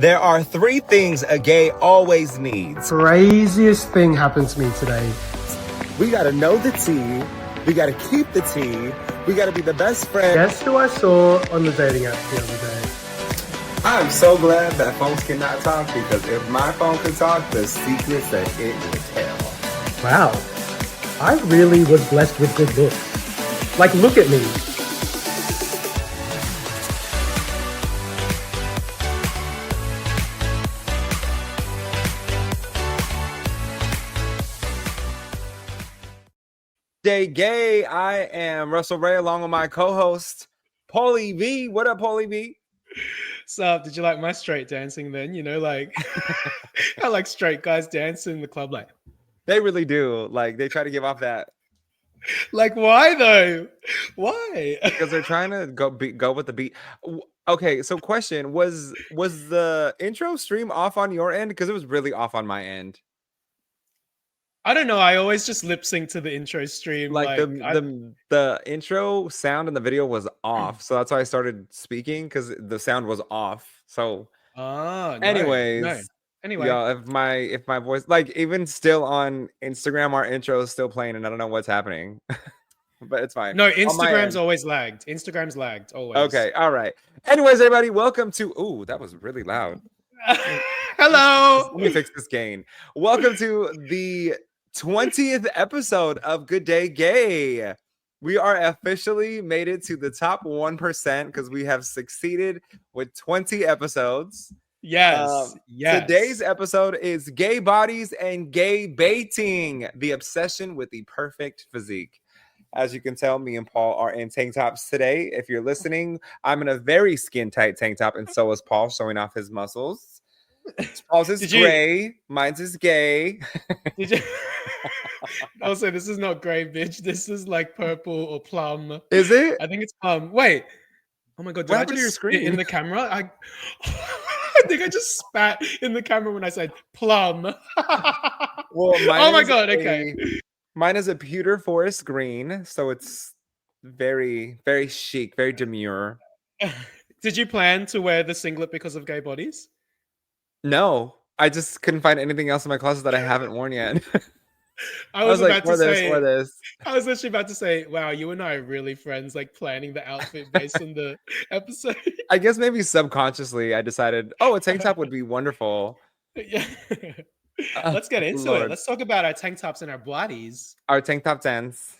There are three things a gay always needs. Craziest thing happened to me today. We gotta know the tea. We gotta keep the tea. We gotta be the best friend. Guess who I saw on the dating app the other day? I'm so glad that phones cannot talk, because if my phone could talk, the secrets that it would tell. Wow, I really was blessed with good looks. Like, look at me. Day Gay, I am Russell Ray along with my co-host, Paulie V. What up, Paulie V? Sup, did you like my straight dancing then? You know, like, I like straight guys dance in the club, like. They really do. Like, they try to give off that. Like, why though? Why? Because they're trying to go with the beat. Okay, so question, was the intro stream off on your end? Because it was really off on my end. I don't know. I always just lip sync to the intro stream. Like the intro sound in the video was off, so that's why I started speaking, because the sound was off. So, anyways, anyway, y'all, if my voice, like, even still on Instagram, our intro is still playing, and I don't know what's happening, but it's fine. No, Instagram's always lagged. Instagram's lagged always. Okay, all right. Anyways, everybody, welcome to. Ooh, that was really loud. Hello. Let me fix this gain. Welcome to the 20th episode of Good Day Gay. We are officially made it to the top 1% because we have succeeded with 20 episodes. Yes. Today's episode is gay bodies and gay baiting, the obsession with the perfect physique. As you can tell, me and Paul are in tank tops today. If you're listening, I'm in a very skin tight tank top, and so is Paul, showing off his muscles. Paul's is gray, mine's is gay. Did you? Also, this is not gray, bitch. This is like purple or plum. Is it? I think it's plum. Wait. Oh my god! Did I just spit in the camera? I think I just spat in the camera when I said plum. Well, oh my god! Okay. Mine is a pewter forest green, so it's very, very chic, very demure. Did you plan to wear the singlet because of gay bodies? No, I just couldn't find anything else in my closet that I haven't worn yet. I was about to say, this. I was literally about to say, wow, you and I are really friends, like planning the outfit based on the episode. I guess maybe subconsciously I decided, a tank top would be wonderful. Yeah. Let's get into it. Let's talk about our tank tops and our bodies. Our tank top dance.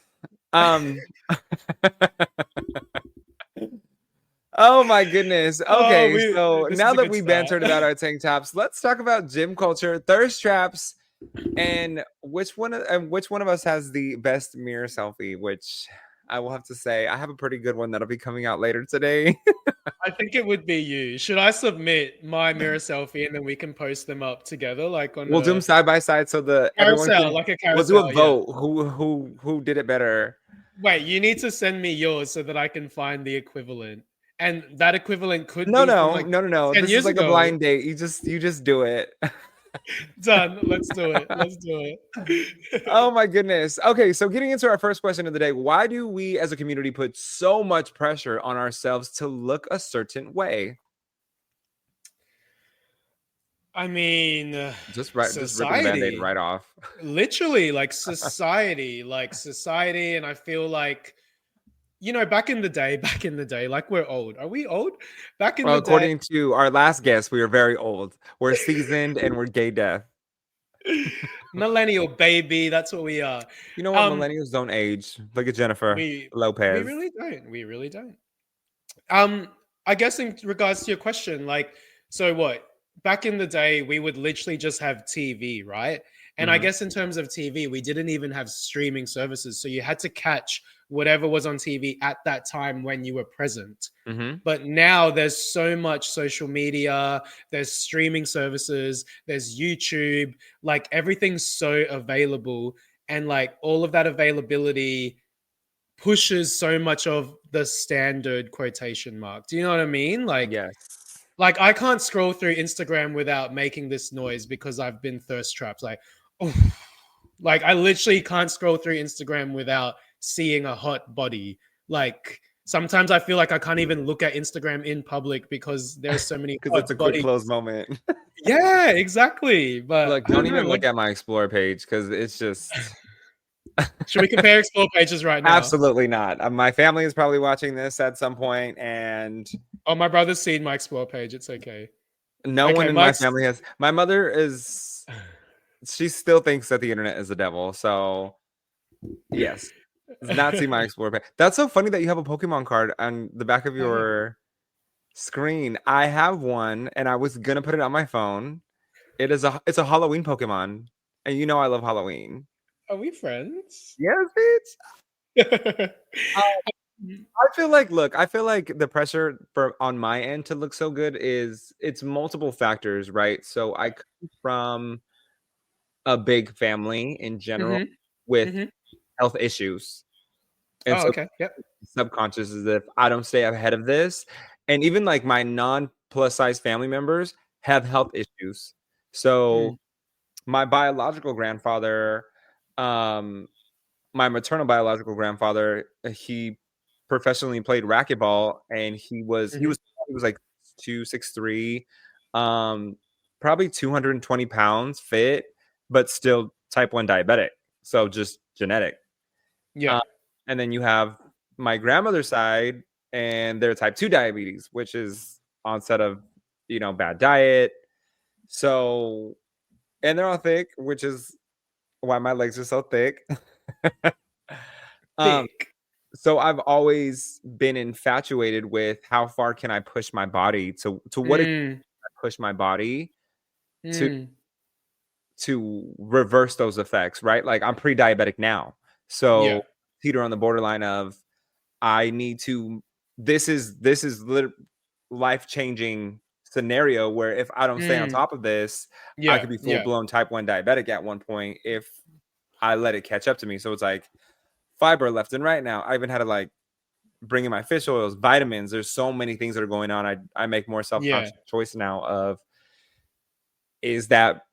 Oh my goodness. Okay, so now that we bantered about our tank tops, let's talk about gym culture, thirst traps, and which one of us has the best mirror selfie, which I will have to say I have a pretty good one that'll be coming out later today. I think it would be you. Should I submit my mirror selfie and then we can post them up together, like on? We'll do them side by side so the carousel, like a carousel. We'll do a vote. Yeah. Who did it better? Wait, you need to send me yours so that I can find the equivalent. And that equivalent could be no. This is like a blind date. You just do it. Done. Let's do it. Oh my goodness. Okay, so getting into our first question of the day, why do we as a community put so much pressure on ourselves to look a certain way? I mean, just rip the Band-Aid right off. Literally, like society, and I feel like, you know, back in the day, like, we're old. Are we old? According to our last guest, we are very old. We're seasoned and we're gay deaf. Millennial baby, that's what we are. You know what? Millennials don't age. Look at Jennifer Lopez. We really don't. I guess in regards to your question, like, so what? Back in the day, we would literally just have TV, right? And I guess in terms of TV, we didn't even have streaming services. So you had to catch whatever was on TV at that time when you were present. But now there's so much social media, there's streaming services, there's YouTube, like everything's so available. And like all of that availability pushes so much of the standard quotation mark. Do you know what I mean? Like, yes. Like, I can't scroll through Instagram without making this noise because I've been thirst trapped. Like, oh, like I literally can't scroll through Instagram without seeing a hot body. Like, sometimes I feel like I can't even look at Instagram in public because there's so many Because hot it's a quick bodies. close moment. Yeah, exactly. But Look, I don't don't know. even look at my Explore page because it's just Should we compare explore pages right now? absolutely not. My family is probably watching this at some point, and Oh, my brother's seen my explore page. It's okay. no one Okay, in my family has. My mother is. She still thinks that the internet is the devil. So yes, does not see my Explore page. That's so funny that you have a Pokemon card on the back of Oh, yeah. your screen. I have one, and I was gonna put it on my phone. It's a Halloween Pokemon, and you know I love Halloween. Are we friends? Yes, bitch. I feel like the pressure for on my end to look so good is it's multiple factors, right? So I come from a big family in general hmm with hmm health issues. And Oh, so okay. Yep. subconscious is if I don't stay ahead of this, and even like my non plus size family members have health issues. So Mm. my biological grandfather, um, my maternal biological grandfather, he professionally played racquetball, and hmm he was like 263, um, probably 220 pounds, fit, but still type 1 diabetic. So just genetic. Yeah. Um, and then you have my grandmother's side, and they're type 2 diabetes, which is onset of, bad diet. So, and they're all thick, which is why my legs are so thick. um, Thick. so I've always been infatuated with how far can I push my body to what extent Mm. can I push my body to Mm. reverse those effects, right? Like I'm pre-diabetic now. Yeah. So teeter on the borderline of I need to this is life-changing scenario where if I don't stay on Mm. top of this, I Yeah. could be Yeah. full-blown type 1 diabetic at one point if I let it catch up to me. So it's like fiber left and right now. I even had to like bring in my fish oils, vitamins. There's so many things that are going on. I make more Yeah. self-conscious choice now of is that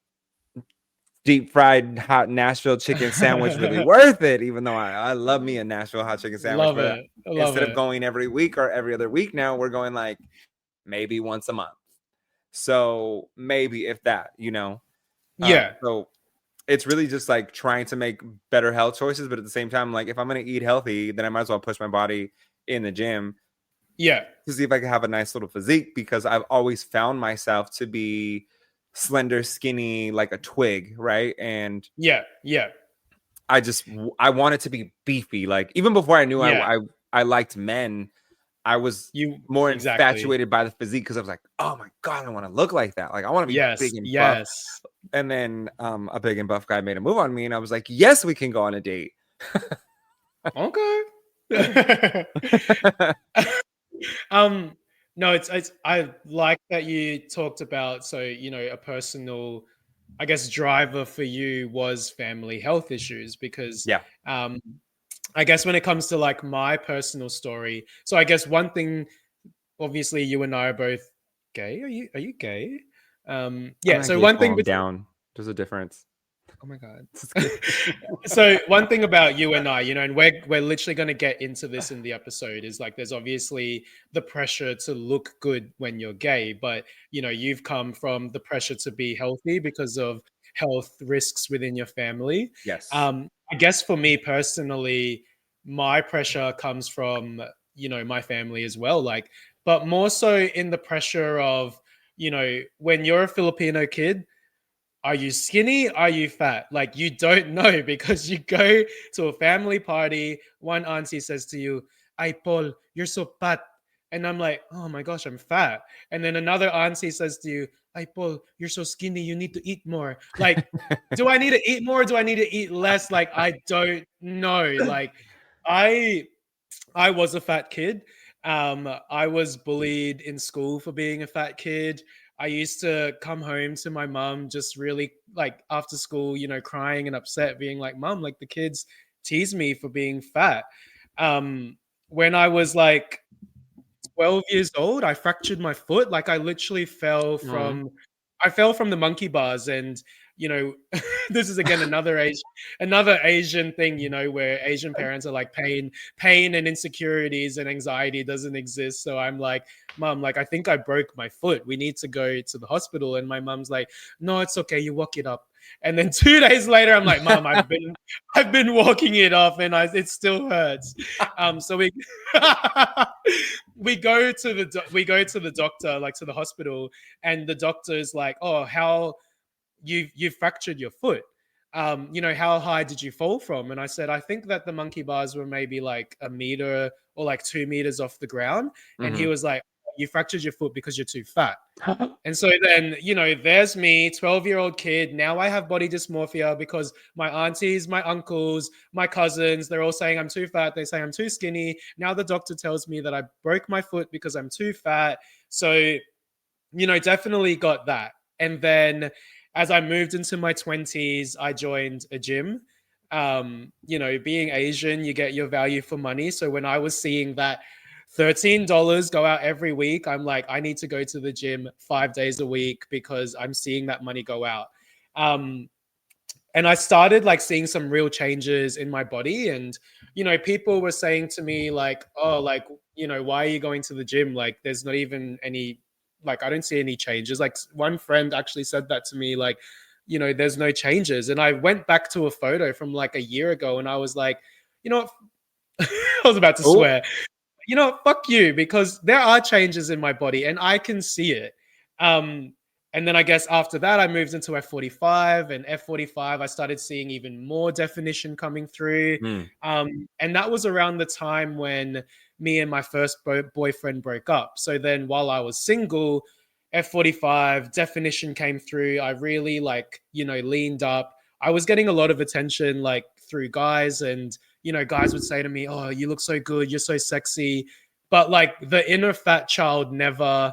deep fried hot Nashville chicken sandwich really worth it? Even though I love me a Nashville hot chicken sandwich, Love but it. I love instead of it. going every week or every other week now, we're going like maybe once a month. So maybe if that, Yeah. So it's really just like trying to make better health choices, but at the same time, like if I'm gonna eat healthy, then I might as well push my body in the gym Yeah. to see if I can have a nice little physique because I've always found myself to be slender, skinny, like a twig, right? And Yeah. Yeah. I wanted to be beefy. Like even before I knew Yeah. I liked men, I was You more exactly. infatuated by the physique because I was like, oh my god, I want to look like that. Like I want to be Yes. big and buff. Yes. And then a big and buff guy made a move on me, and I was like, yes, we can go on a date. Okay. um no, it's I like that you talked about, so a personal, I guess, driver for you was family health issues because Yeah. um I guess when it comes to like my personal story, so I guess one thing, obviously you and I are both gay. Are you gay? I'm Yeah, not so gay, one thing calm down. There's a difference. oh my god. Just kidding. So one thing about you and I, and we're literally going to get into this in the episode, is like there's obviously the pressure to look good when you're gay, but you've come from the pressure to be healthy because of health risks within your family. Yes. I guess for me personally, my pressure comes from my family as well, like, but more so in the pressure of when you're a Filipino kid, are you skinny? Are you fat? Like you don't know because you go to a family party. One auntie says to you, "Ay Paul, you're so fat," and I'm like, "Oh my gosh, I'm fat." And then another auntie says to you, "Ay Paul, you're so skinny. You need to eat more." Like, do I need to eat more? Do I need to eat less? Like, I don't know. Like, I I was a fat kid. I was bullied in school for being a fat kid. I used to come home to my mom just really like after school, crying and upset, being like, "Mom, like the kids tease me for being fat." When I was like 12 years old, I fractured my foot. Like I literally Aw. I fell from the monkey bars, and you know, this is again another Asian thing, you know, where Asian parents are like pain and insecurities and anxiety doesn't exist. So I'm like, Mom, like I think I broke my foot. We need to go to the hospital. And my mom's like, no, it's okay. You walk it up. And then 2 days later, I'm like, Mom, I've been walking it off, and it still hurts. So we we go to the doctor, like to the hospital, and the doctor is like, oh, how you fractured your foot. You know, how high did you fall from? And I said, I think that the monkey bars were maybe like a meter or like 2 meters off the ground. And he was like, you fractured your foot because you're too fat. And so then, you know, there's me, 12-year-old kid. Now I have body dysmorphia because my aunties, my uncles, my cousins, they're all saying I'm too fat. They say I'm too skinny. Now the doctor tells me that I broke my foot because I'm too fat. So, you know, definitely got that. And then as I moved into my 20s, I joined a gym. You know, being Asian, you get your value for money. So when I was seeing that $13 go out every week, I'm like, I need to go to the gym 5 days a week because I'm seeing that money go out. And I started like seeing some real changes in my body. And, you know, people were saying to me like, oh, like, you know, why are you going to the gym? Like, there's not even any, like, I don't see any changes. Like one friend actually said that to me, like, you know, there's no changes. And I went back to a photo from like a year ago and I was like, you know what? I was about to swear. You know what? Fuck you, because there are changes in my body and I can see it. And then I guess after that, I moved into F45, and F45, I started seeing even more definition coming through. And that was around the time when me and my first boyfriend broke up. So then while I was single, F45 definition came through. I really like, you know, leaned up. I was getting a lot of attention like through guys, and, you know, guys would say to me, oh, you look so good. You're so sexy. But like the inner fat child never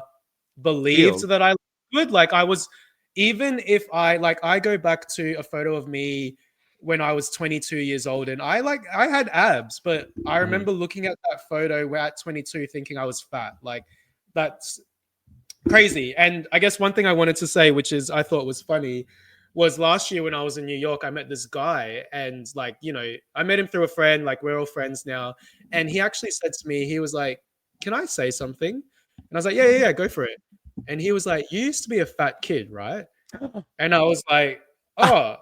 believed that I good. Like I was, even if I go back to a photo of me when I was 22 years old, and I had abs, but I remember looking at that photo where at 22 thinking I was fat. Like that's crazy. And I guess one thing I wanted to say, which is I thought was funny, was last year when I was in New York, I met this guy, and like, you know, I met him through a friend, like we're all friends now. And he actually said to me, he was like, can I say something? And I was like, yeah, go for it. And he was like, you used to be a fat kid, right? And I was like, oh,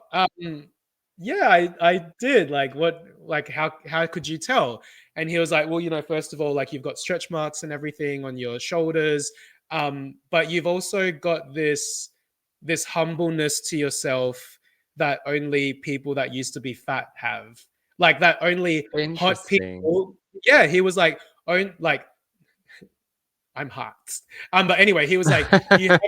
yeah, I did. Like, what, like, how could you tell? And he was like, well, you know, first of all, like you've got stretch marks and everything on your shoulders. But you've also got this humbleness to yourself that only people that used to be fat have. Like that only hot people. Yeah, he was like, like I'm hot. But anyway, he was like, you have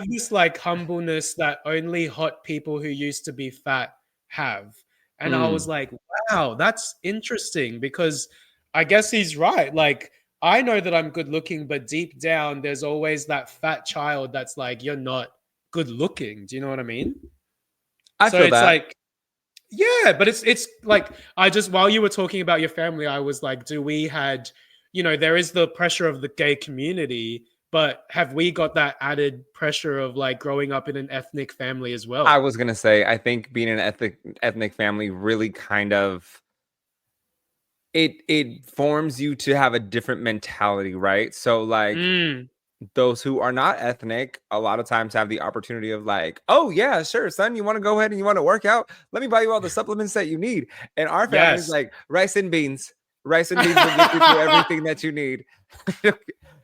this like humbleness that only hot people who used to be fat have. And I was like, wow, that's interesting, because I guess he's right. Like, I know that I'm good looking, but deep down, there's always that fat child that's like, you're not good looking. Do you know what I mean? I So feel it's that. like, yeah, but it's like, I just, while you were talking about your family, I was like, do we had, you know, there is the pressure of the gay community, but have we got that added pressure of like growing up in an ethnic family as well? I was gonna say, I think being an ethnic family really kind of it forms you to have a different mentality, right? So like those who are not ethnic a lot of times have the opportunity of like, oh yeah, sure, son, you want to go ahead and you want to work out, let me buy you all the supplements that you need. And our family is Yes. like, rice and beans will get you through everything that you need.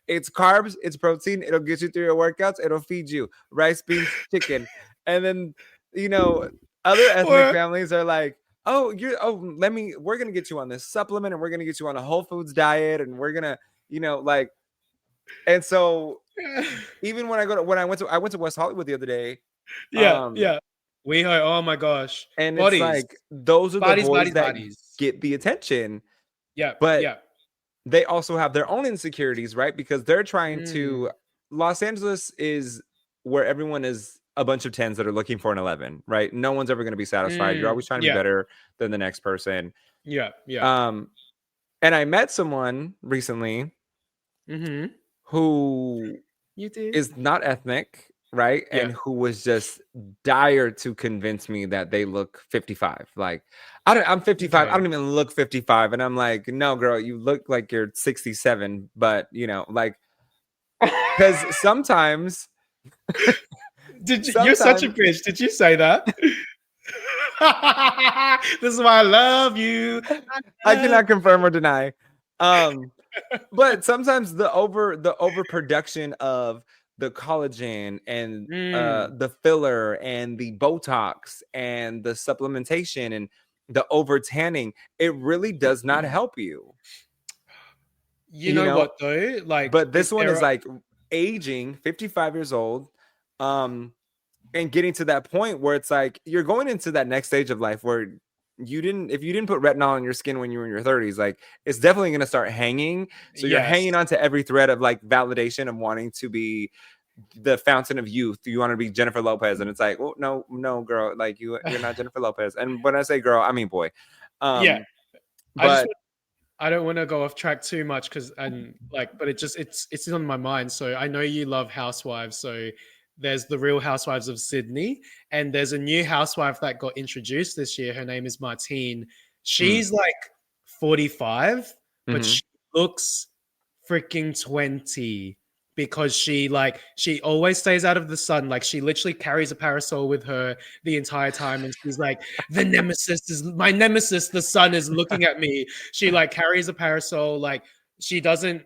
It's carbs, it's protein, it'll get you through your workouts, it'll feed you rice, beans, chicken. And then, you know, other ethnic Or, families are like, oh, we're gonna get you on this supplement, and we're gonna get you on a whole foods diet, and we're gonna, you know, like. And so even when I went to West Hollywood the other day, yeah. We are, oh my gosh. and it's Bodies. like those are the Bodies, boys bodies, that bodies. get the attention, Yeah, but yeah. they also have their own insecurities, right? Because they're trying to. Los Angeles is where everyone is a bunch of 10s that are looking for an 11, right? No one's ever going to be satisfied. You're always trying to be better than the next person. Yeah. And I met someone recently who You did? is not ethnic, right? Yeah. And who was just dire to convince me that they look 55. Like, I'm 55. I Okay. don't even look 55. And I'm like, no, girl, you look like you're 67. But, like, because sometimes, You're such a sometimes bitch. Did you say that? This is why I love you. I cannot confirm or deny. Um, but sometimes the overproduction of the collagen and Mm, the filler and the Botox and the supplementation and the over tanning, it really does not help you, you you know know. what though? Like, But this one there is are like aging 55 years old, um, and getting to that point where it's like you're going into that next stage of life where if you didn't put retinol on your skin when you were in your 30s, like it's definitely going to start hanging. So you're yes, hanging on to every thread of like validation of wanting to be the fountain of youth. You want to be Jennifer Lopez, and it's like, well, no, girl, like you're not Jennifer Lopez. And when I say girl, I mean boy. yeah. um I just but I don't want to go off track too much because and like, but it's on my mind. So I know you love Housewives. So there's the Real Housewives of Sydney, and there's a new housewife that got introduced this year. Her name is Martine. mm, She's like 45, but mhm. she looks freaking 20 because she always stays out of the sun. Like she literally carries a parasol with her the entire time, and she's like, the nemesis is my nemesis. The sun is looking at me. She like carries a parasol. Like she doesn't.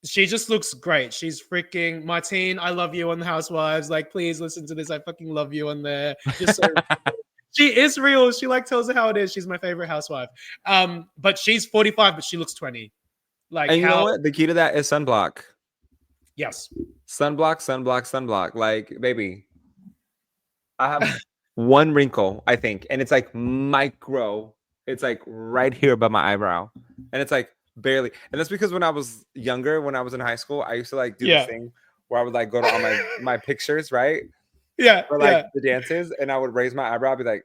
She just looks great. She's freaking Martine. I love you on the Housewives. Like, please listen to this. I fucking love you on there. You're so. She is real. She like tells her how it is. She's my favorite housewife. But she's 45, but she looks 20. Like And you know how? what? The key to that is sunblock. Yes. Sunblock. Like, baby, I have one wrinkle, I think, and it's like micro. It's like right here above my eyebrow, and it's like barely. And that's because when I was younger, when I was in high school, I used to like do this Yeah. thing where I would like go to all my pictures, right, Yeah. for like Yeah. the dances, and I would raise my eyebrow, be like,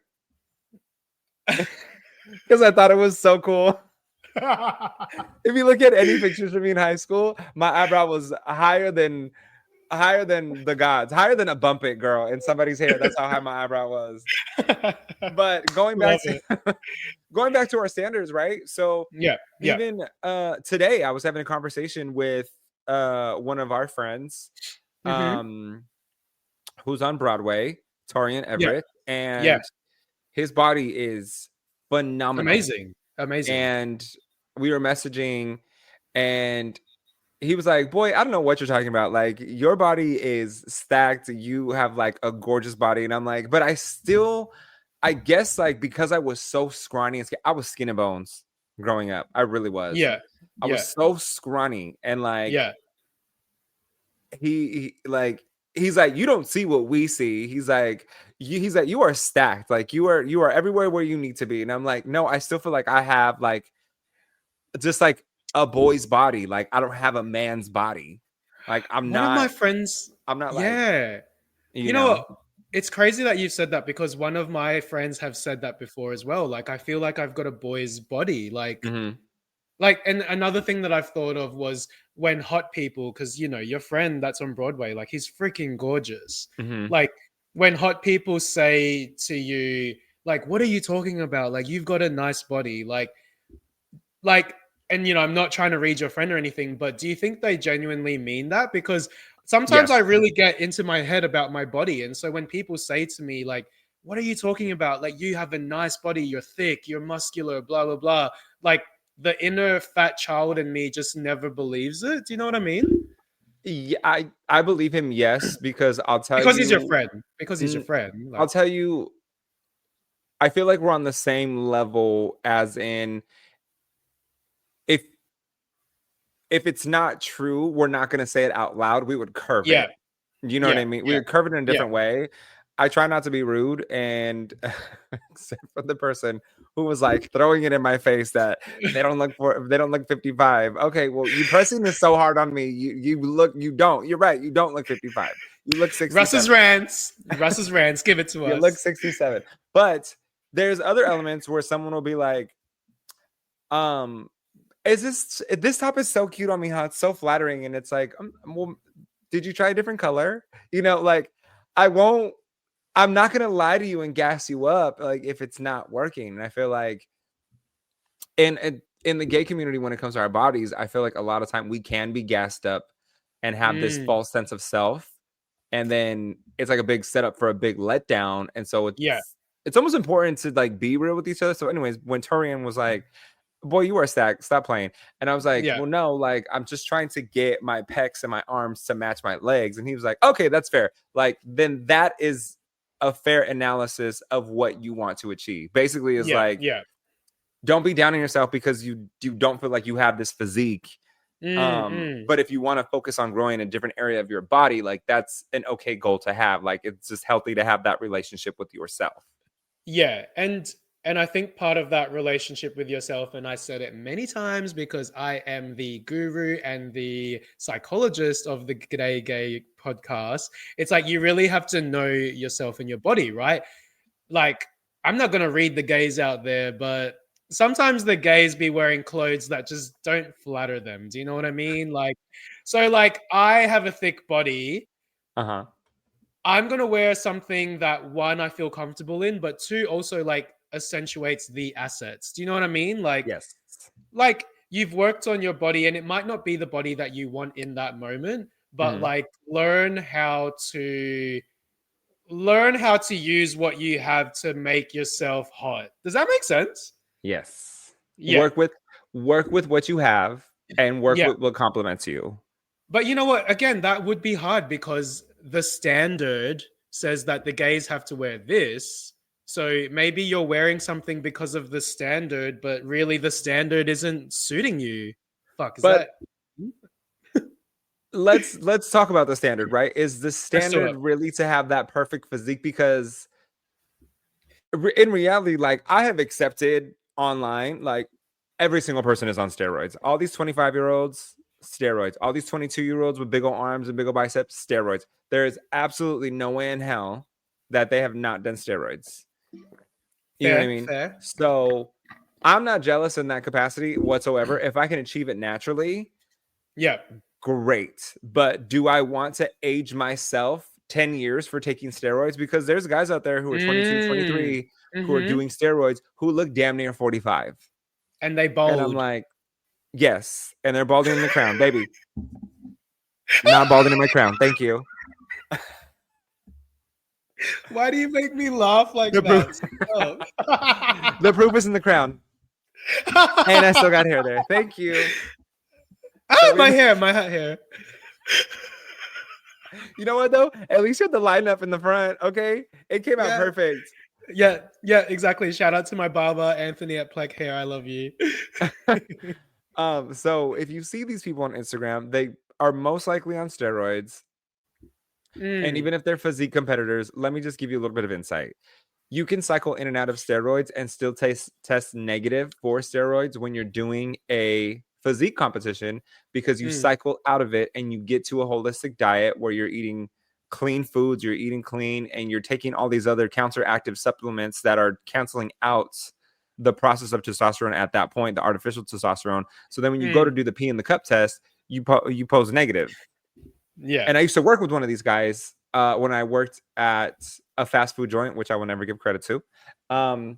because I thought it was so cool. If you look at any pictures of me in high school, my eyebrow was higher than the gods, higher than a bump it girl in somebody's hair. That's how high my eyebrow was. But Love it. going back to our standards, right? So Yeah. Yeah. even today I was having a conversation with one of our friends, Mm-hmm. um who's on Broadway, Torian Yeah. Everett, Yeah. and his body is phenomenal. Amazing. Amazing. And we were messaging, and he was like, boy, I don't know what you're talking about. Like, your body is stacked. You have like a gorgeous body. And I'm like, but I guess like because I was so scrawny and I was skin and bones growing up. I really was. Yeah. I Yeah. was so scrawny. And like, Yeah. he's like, you don't see what we see. He's like, you are stacked. Like you are everywhere where you need to be. And I'm like, no, I still feel like I have like just like a boy's body. Like I don't have a man's body. Like One of my friends, I'm not like, yeah. you You know know. what? It's crazy that you've said that because one of my friends have said that before as well. Like, I feel like I've got a boy's body. Mhm, And another thing that I've thought of was when hot people, because your friend that's on Broadway, like he's freaking gorgeous. mhm. Like when hot people say to you, like, what are you talking about? Like, you've got a nice body. Like, and I'm not trying to read your friend or anything, but do you think they genuinely mean that? Because sometimes I Yes. really get into my head about my body. And so when people say to me, like, what are you talking about? Like, you have a nice body, you're thick, you're muscular, blah, blah, blah. Like, the inner fat child in me just never believes it. Do you know what I mean? Yeah, I believe him, yes, because Because he's your friend. Because he's your mm, friend. I'll Like, tell you, I feel like we're on the same level as in if it's not true, we're not gonna say it out loud. We would curve yeah, it. You know what yeah, I mean? We yeah, would curve it in a yeah. different way. I try not to be rude, and except for the person who was like throwing it in my face that they don't look 55. Okay, well, you pressing this so hard on me. You don't. You're right. You don't look 55. You look 67. Russ's rants. Russ's rants. Give it to You look us. 67. But there's other elements where someone will be like, um, is this top is so cute on me, huh? It's so flattering. And it's like, well, did you try a different color? Like I won't. I'm not gonna lie to you and gas you up like if it's not working. And I feel like in the gay community, when it comes to our bodies, I feel like a lot of time we can be gassed up and have this Mm, false sense of self, and then it's like a big setup for a big letdown. And so yeah, it's almost important to like be real with each other. So, anyways, when Torian was like, "Boy, you are stacked. Stop playing," and I was like, yeah, "Well, no, like I'm just trying to get my pecs and my arms to match my legs," and he was like, "Okay, that's fair. Like then that is a fair analysis of what you want to achieve. Basically, is yeah, like." yeah. Don't be down on yourself because you don't feel like you have this physique. Mm, mm. But if you want to focus on growing a different area of your body, like that's an okay goal to have. Like it's just healthy to have that relationship with yourself. Yeah, and I think part of that relationship with yourself, and I said it many times because I am the guru and the psychologist of the G'day Gay podcast. It's like you really have to know yourself and your body, right? Like, I'm not gonna read the gays out there, but sometimes the gays be wearing clothes that just don't flatter them. Do you know what I mean? Like, so like I have a thick body. Uh-huh. I'm gonna wear something that one I feel comfortable in, but two also like accentuates the assets. Do you know what I mean? Yes. Like you've worked on your body, and it might not be the body that you want in that moment, but Mhm. like learn how to use what you have to make yourself hot. Does that make sense? Yes. Yeah, Work with what you have and work yeah. with what complements you. But you know what? Again, that would be hard because the standard says that the gays have to wear this. So maybe you're wearing something because of the standard, but really the standard isn't suiting you. Fuck, is But that? let's talk about the standard, right? Is the Let's do standard it. really to have that perfect physique? Because in reality, like I have accepted online, like every single person is on steroids. All these 25-year-olds, steroids. All these 22-year-olds with big old arms and big old biceps, steroids. There is absolutely no way in hell that they have not done steroids. You know what I Fair, mean? fair. So I'm not jealous in that capacity whatsoever. If I can achieve it naturally, Yeah. great. But do I want to age myself 10 years for taking steroids? Because there's guys out there who are 22, Mm. 23 who are Mm-hmm. doing steroids who look damn near 45. And they And I'm bold. like, yes. And they're balding in the crown, baby. Not balding in my crown. Thank you. Why do you make me laugh like The proof, that? Stop. the proof is in the crown. And I still got hair there. Thank you. Ah, my hair, my hair. You know what though? At least you had the lineup in the front. Okay, it came out Yeah. perfect. Yeah, exactly. Shout out to my barber, Anthony at Pleck Hair. I love you. So if you see these people on Instagram, they are most likely on steroids. And Mm, even if they're physique competitors, let me just give you a little bit of insight. You can cycle in and out of steroids and still test negative for steroids when you're doing a physique competition because you mm, cycle out of it and you get to a holistic diet where you're eating clean foods, you're eating clean, and you're taking all these other counteractive supplements that are canceling out the process of testosterone at that point, the artificial testosterone. So then when you go to mm. do the pee in the cup test, you pose negative. Yeah. And I used to work with one of these guys when I worked at a fast food joint, which I will never give credit to.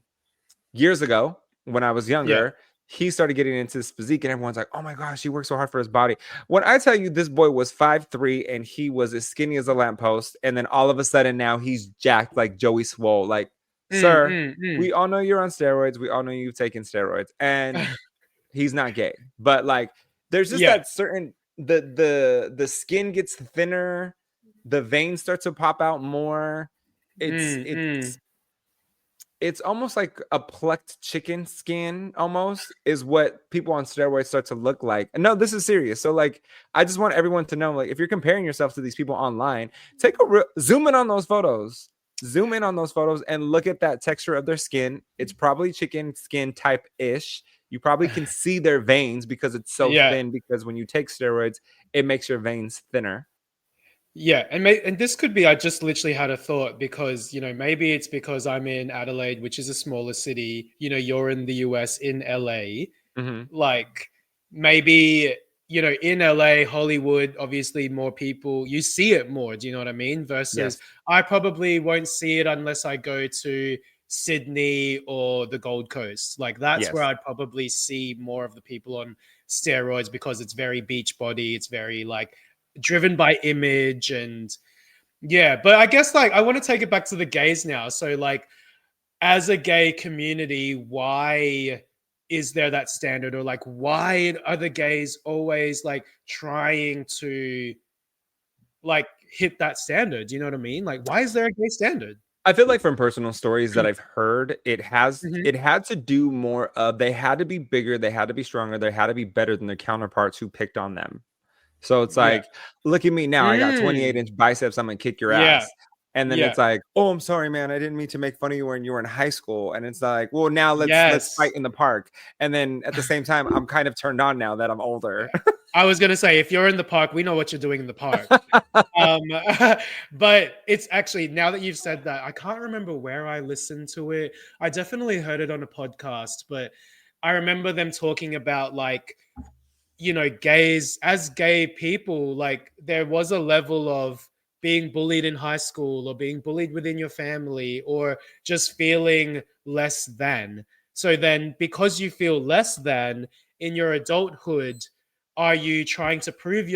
Years ago, when I was Yeah. younger, he started getting into this physique, and everyone's like, "Oh my gosh, he works so hard for his body." When I tell you, this boy was 5'3" and he was as skinny as a lamppost, and then all of a sudden now he's jacked like Joey Swole. Like, Mm, sir, mm, mm. we all know you're on steroids. We all know you've taken steroids, and he's not gay, but like, there's just Yeah. that certain the skin gets thinner, the veins start to pop out more. It's Mm, it's mm. it's almost like a plucked chicken skin, almost is what people on steroids start to look like. And no, this is serious. So like, I just want everyone to know, like, if you're comparing yourself to these people online, take a zoom in on those photos. Zoom in on those photos and look at that texture of their skin. It's probably chicken skin type ish. You probably can see their veins because it's so Yeah. thin. Because when you take steroids, it makes your veins thinner. Yeah, and this could be I just literally had a thought because maybe it's because I'm in Adelaide, which is a smaller city. You're in the US in LA. Mm-hmm. Like maybe you know, in LA, Hollywood, obviously more people, you see it more. Do you know what I mean? Versus Yes. I probably won't see it unless I go to Sydney or the Gold Coast. Like that's where Yes. I'd probably see more of the people on steroids because it's very beach body. It's very like driven by image and yeah. But I guess like I want to take it back to the gays now. So like as a gay community, why is there that standard? Or like why are the gays always like trying to like hit that standard? Do you know what I mean? Like why is there a gay standard? I feel like from personal stories that I've heard, Mhm. it had to do more of they had to be bigger, they had to be stronger, they had to be better than their counterparts who picked on them. So it's Yeah. like, look at me now. I got Mm. 28-inch biceps. I'm gonna kick your Yeah. ass. And then Yeah. it's like, oh, I'm sorry, man. I didn't mean to make fun of you when you were in high school. And it's like, well, now let's fight Yes. in the park. And then at the same time, I'm kind of turned on now that I'm older. I was gonna say, if you're in the park, we know what you're doing in the park. Um, but it's actually now that you've said that, I can't remember where I listened to it. I definitely heard it on a podcast, but I remember them talking about like, you know, gays as gay people, like there was a level of being bullied in high school or being bullied within your family or just feeling less than. So then, because you feel less than in your adulthood, are you trying to prove to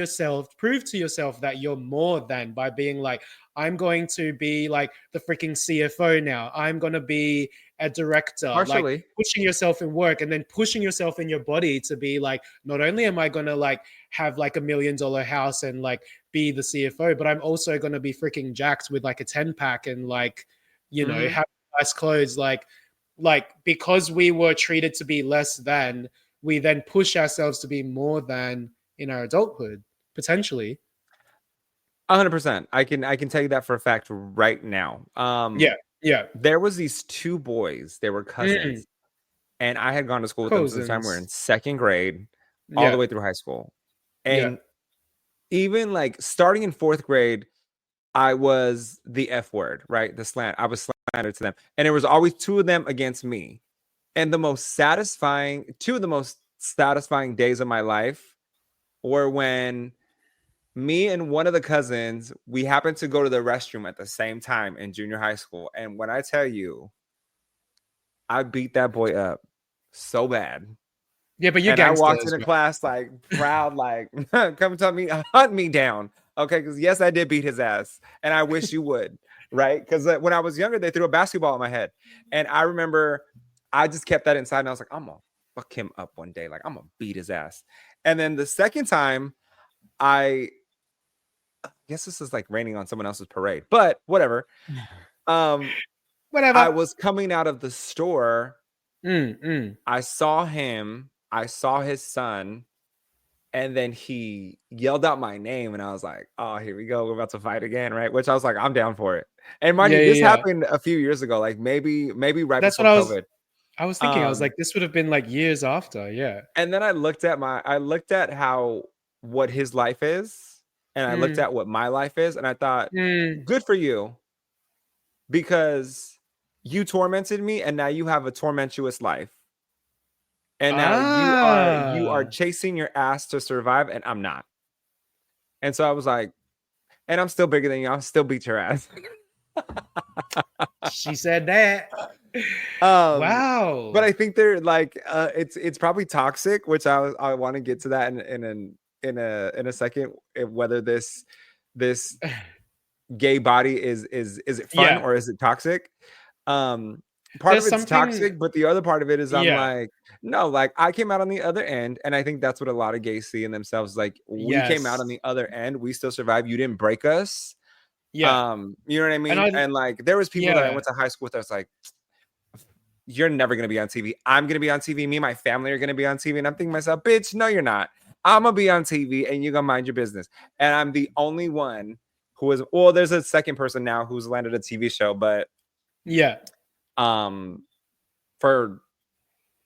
yourself that you're more than by being like, I'm going to be like the freaking CFO now. I'm going to be a director, like Partially. pushing yourself in work and then pushing yourself in your body to be like, not only am I going to like have like $1 million house and like be the CFO, but I'm also going to be freaking jacked with like a 10 pack and like, you know, Mhm. have nice clothes. Like because we were treated to be less than, we then push ourselves to be more than in our adulthood, potentially. 100%. I can tell you that for a fact right now. Yeah. Yeah. There was these two boys, they were Mm, cousins, and I had gone to school with them since the time we were in cousins. second grade all the Yeah. way through high school. Yeah. And even starting in fourth grade, I was the F word, right? The slant. I was slandered to them. And there was always two of them against me. And two of the most satisfying days of my life were when me and one of the cousins, we happened to go to the restroom at the same time in junior high school. And when I tell you, I beat that boy up so bad. Yeah, but you're And I gangster walked as into well. class like proud, like, come tell me, hunt me down. Okay. Because yes, I did beat his ass. And I wish you would. Right. Because when I was younger, they threw a basketball at my head. And I remember I just kept that inside. And I was like, I'm going to fuck him up one day. Like, I'm going to beat his ass. And then the second time, I guess this is like raining on someone else's parade, but whatever. Um, I Whatever. was coming out of the store. Mm, mm. I saw him. I saw his son. And then he yelled out my name, and I was like, "Oh, here we go. We're about to fight again, right?" Which I was like, "I'm down for it." And mind Yeah, you, yeah, this yeah. happened a few years ago, like maybe right That's before what COVID. I was thinking. I was Um, like, this would have been like years after. Yeah. and then I looked at how what his life is, and I looked Mm, at what my life is, and I thought, mm. "Good for you, because you tormented me, and now you have a tormentuous life, and now you are Ah, chasing your ass to survive, and I'm not." And so I was like, "And I'm still bigger than you. I'll still beat your ass." she said that. um but Wow. I think they're like it's probably toxic, which I want to get to that in a second, whether this gay body is it fun Yeah. or is it toxic. um Part of There's it's something. toxic, but the other part of it is I'm Yeah. like, no, like I came out on the other end, and I think that's what a lot of gays see in themselves, like we came out on Yes. the other end, we still survived, you didn't break us. Yeah. You know what I And mean? I. And like there was people that I Yeah. went to high school with that's like, you're never gonna be on TV. I'm gonna be on TV. Me and my family are gonna be on TV. And I'm thinking to myself, bitch, no, you're not. I'm gonna be on TV and you're gonna mind your business. And I'm the only one who is, well, there's a second person now who's landed a TV show, but Yeah. um for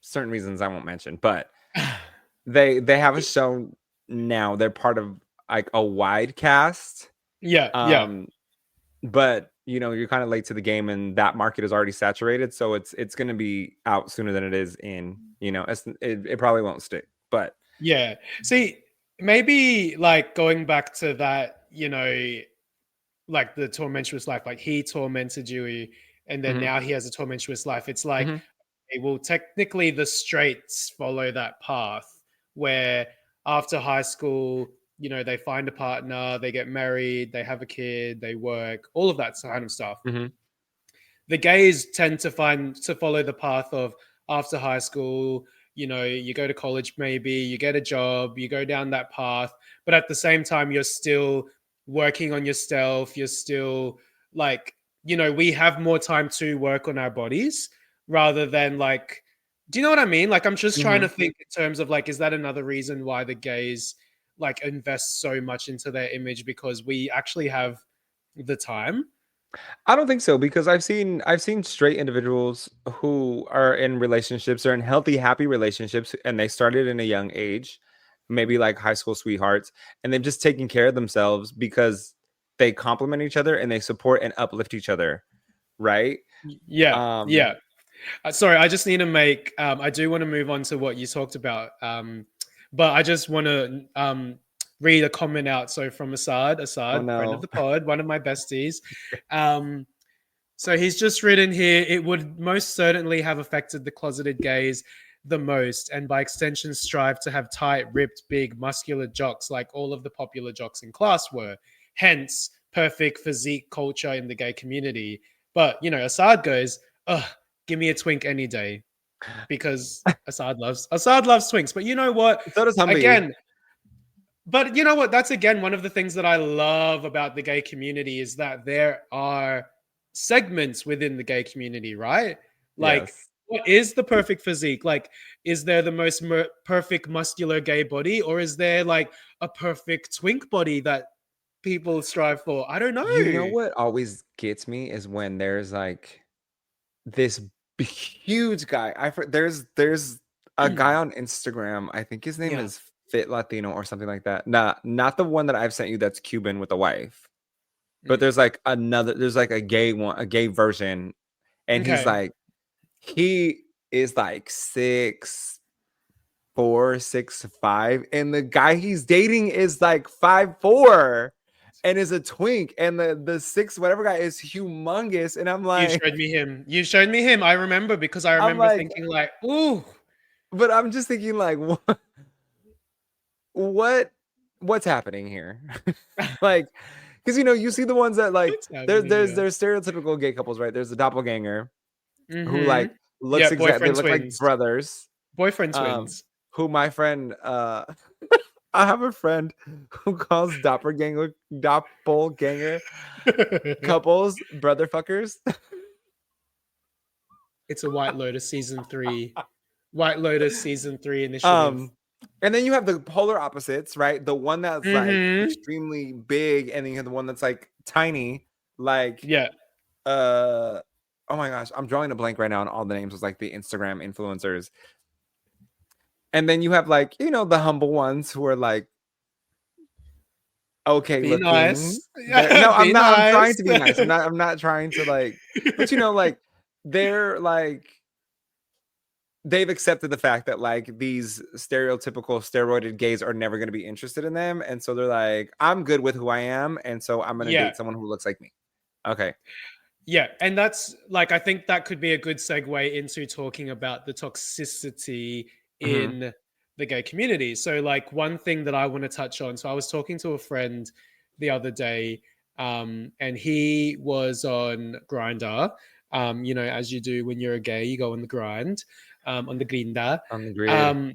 certain reasons I won't mention, but they have a show now. They're part of like a wide cast. Yeah. Yeah. Um but you know, you're kind of late to the game and that market is already saturated, so it's going to be out sooner than it is in, you know, it probably won't stick, but Yeah. See, maybe like going back to that, like the tormentuous life, like he tormented you and then Mhm, now he has a tormentuous life. It's like, mhm, okay, well, technically the straights follow that path where after high school, they find a partner, they get married, they have a kid, they work, all of that kind of stuff. mhm, The gays tend to follow the path of after high school, you go to college, maybe you get a job, you go down that path, but at the same time you're still working on yourself, you're still like, we have more time to work on our bodies rather than like, do you know what I mean? Like, I'm just trying to mhm. think in terms of like, is that another reason why the gays like invest so much into their image, because we actually have the time? I don't think so because I've seen straight individuals who are in relationships or in healthy, happy relationships, and they started in a young age, maybe like high school sweethearts, and they've just taken care of themselves because they complement each other and they support and uplift each other, right? Yeah, Um, yeah. Sorry, I just need to make. I do want to move on to what you talked about, but I just want to read a comment out. So from Assad, oh friend of no. the pod, one of my besties. Um, so he's just written here, it would most certainly have affected the closeted gays the most, and by extension, strive to have tight, ripped, big, muscular jocks like all of the popular jocks in class were. Hence, perfect physique culture in the gay community. But, Assad goes, ugh, give me a twink any day, because Assad loves twinks. But you know what? So does Humvee. Again, but you know what? That's again one of the things that I love about the gay community is that there are segments within the gay community, right? Like, Yes. what is the perfect physique? Like, is there the most perfect muscular gay body, or is there like a perfect twink body that people strive for? I don't You know know. what always gets me is when there's like this huge guy. There's a guy on Instagram. I think his name Yeah. is Fit Latino or something like that. Not the one that I've sent you that's Cuban with a wife. But Mm. there's like a gay one, a gay version, and Okay. he is like 6'4", 6'5", and the guy he's dating is like 5'4", and is a twink, and the six whatever guy is humongous, and You showed me him. You showed me him. I remember because I I'm remember like, thinking like, ooh, but I'm just thinking like, what what's happening here? Like, because you see the ones that like what's happening here? there's stereotypical gay couples, right? There's a doppelganger who Mm-hmm. like looks Yeah, exact. They boyfriend look like twins. brothers. Boyfriend Um, twins. who my friend I have a friend who calls doppelganger couples brother fuckers. It's a White Lotus season 3. White Lotus season 3 initiative. Um, and then you have the polar opposites, right? The one that's like Mm-hmm. extremely big, and then you have the one that's like tiny, like Yeah. uh oh my gosh, I'm drawing a blank right now on all the names of like the Instagram influencers. And then you have like, the humble ones who are like okay Be looking. nice. No, I'm Be not. I'm trying nice. to be nice. I'm not trying to like, but like they're like they've accepted the fact that like these stereotypical steroided gays are never going to be interested in them, and so they're like, I'm good with who I am, and so I'm going to Yeah. date someone who looks like me. Okay. Yeah, and that's like I think that could be a good segue into talking about the toxicity Hmm. in the gay community. So like one thing that I want to touch on. So I was talking to a friend the other day, and he was on Grinder. As you do when you're a gay, you go on the grind, on the Grinder. On the grid. Um,